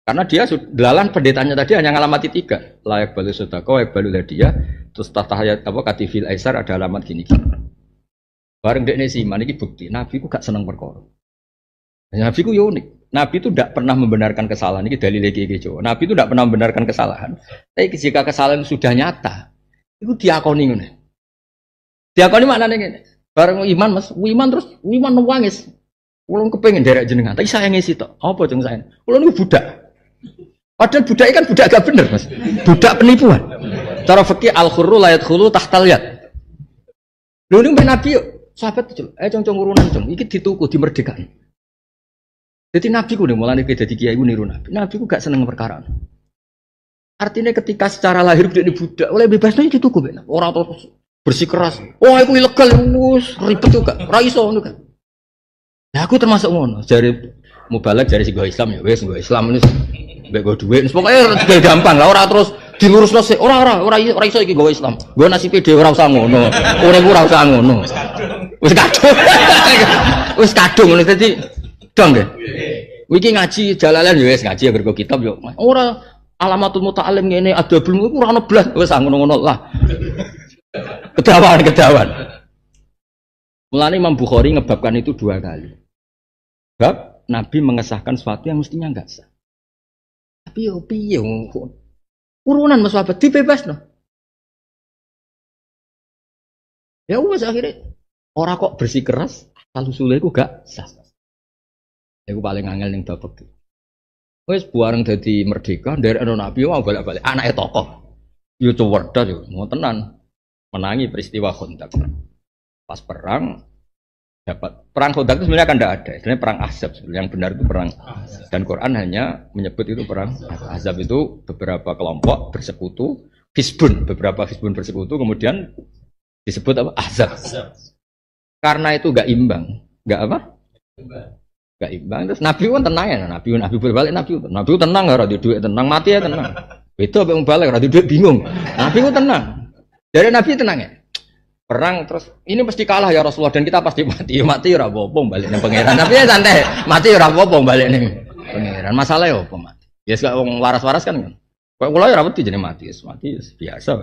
Karena dia lalah pendetanya tadi hanya ngalamati 3. Layak balu sedekah, layak balu hadiah, terus tahayat apa katifil aisar ada alamat gini. Bareng dekne siman iki bukti Nabi ku gak seneng perkara. Nabi ku unik. Nabi itu tidak pernah membenarkan kesalahan. Ini dalil lagi Jawa. Nabi itu tidak pernah membenarkan kesalahan. Tapi jika kesalahan sudah nyata, itu diakoni ngono. Diakoni maknane ngene. Bareng iman Mas, iman terus iman nangis. Ulun kepengin derek jenengan, tapi saya ngisi tok. Apa jeng saya? Ulun niku budak. Padahal budak kan budak gak bener, Mas. Budak penipuan. Cara fikih al-khurru la yadkhulu tahtal yad. Lho niku Nabi yuk, sahabat itu. Cong-cong urunan cong, iki dituku dimerdekakan. Jadi Nabi ku nih mulai dari kiai ku niru Nabi. Nabi ku gak seneng perkara. Artinya ketika secara lahir dia budak, oleh bebasnya itu tuh gue. Orang terus bersikeras. Oh, aku ilegal, ribet juga. Raiso juga. Nah, aku termasuk ngono. Dari mubalak dari si Islam ya, wes gue Islam ini, gue duit. Pokoknya gampang lah. Orang terus dilurus nasi. Orang iso iki gue Islam. Gue nasib dia orang usah ngono. Orang gue orang usah ngono. Wes kadung. Wes kadung ngono. Jadi dong deh. Wiki ngaji jalalan ya wis ngaji agar kok kitab yo. Ora alamatul muta'allim ngene adabul iku ora ono blas wis ngono-ngono lah. Kedawan. Mulane Imam Bukhari ngebabkan itu 2 kali. Bab Nabi mengesahkan sesuatu yang mestinya enggak sah. Tapi yo piye urunan Mas sahabat dibebasno. Ya wis akhirnya ora kok bersikeras kalau sule iku gak sah. Aku paling angel ning bab iki. Wis buareng dadi merdeka, nderek ana Nabi mau balik-balik. Anake tokoh. Yo cerdas yo, mau tenan. Menangi peristiwa Khandaq. Pas perang dapat perang Khandaq itu sebenarnya kan tidak ada. Sebenarnya perang Ahzab sebenarnya yang benar itu perang. Dan Quran hanya menyebut itu perang Ahzab itu beberapa kelompok bersekutu, Hizbun, beberapa Hizbun bersekutu kemudian disebut apa? Ahzab. Karena itu enggak imbang. Enggak apa? Gak imbang terus Nabi pun tenang ya Nabi berbalik Nabi tenang ora di duit tenang mati ya tenang itu apa yang balik ora di duit bingung Nabi pun tenang dari Nabi tenang ya perang terus ini pasti kalah ya Rasulullah dan kita pasti mati ora apa-apa balik ning pangeran tapi ya santai mati ora apa-apa balik ning pangeran masalah ya apa mati ya gak wong waras-waras kan kok kula ya ora wedi jenenge mati biasa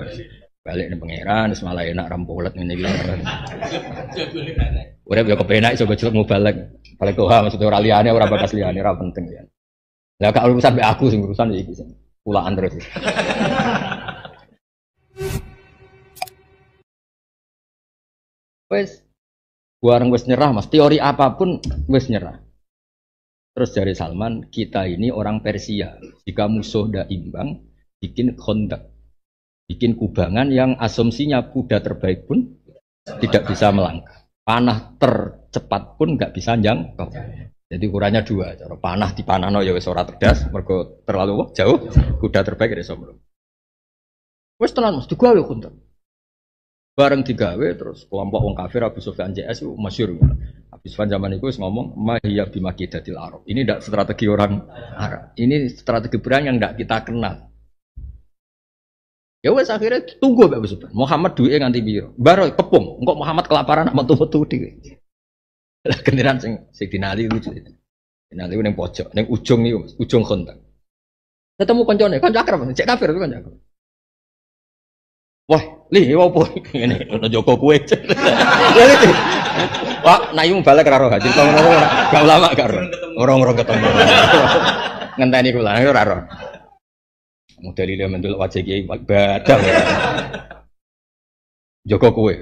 balik ning pangeran wis malah enak rampolet ngene iki urip yo kepenak iso gojlok mubalek balik doa maksudnya ora liyane ora bakas liyane ora penting ya. Lah gak urusan mbek aku sing urusan iki sing pulaan terus. Wes bareng wis nyerah Mas, teori apapun wis nyerah. Terus dari Salman, kita ini orang Persia. Jika musuh ndak imbang, bikin Khandaq. Bikin kubangan yang asumsinya kuda terbaik pun tidak bisa melangkah. Panah tercepat pun nggak bisa jangkau. Jadi ukurannya 2. Cara panah di panahno ya wis ora cerdas, mergo terlalu jauh. Kuda terbaik iso mlumpat. Wis tenan Mas, digawe Khandaq. Bareng digawe terus kelompok wong kafir Abu Sufyan JS itu masyhur. Yusufan zaman itu ngomong mahiyya bimakidatil Arab. Ini tidak strategi orang Arab. Ini strategi perang yang tidak kita kenal. Ya wes akhirnya tunggu Mbak Yusufan. Muhammad duwe nganti piro? Baro kepung. Engkau Muhammad kelaparan sama metu-metu dhewe. Lah kendiran sing dinali lucu itu. Dinali ning pojok, ning ujung niku, ujung kontak. Ketemu koncone, kanca akrab, cek kafir itu kanca akrab. Wah, li opo ngene, ono Joko kowe. Wah, nayu balik karo haji to ngono ora. Gak ulama karo. Orang-orang ketemu. Ngenteni kula ora ora. Model dia mendelok wajah kiai badal. Joko kowe.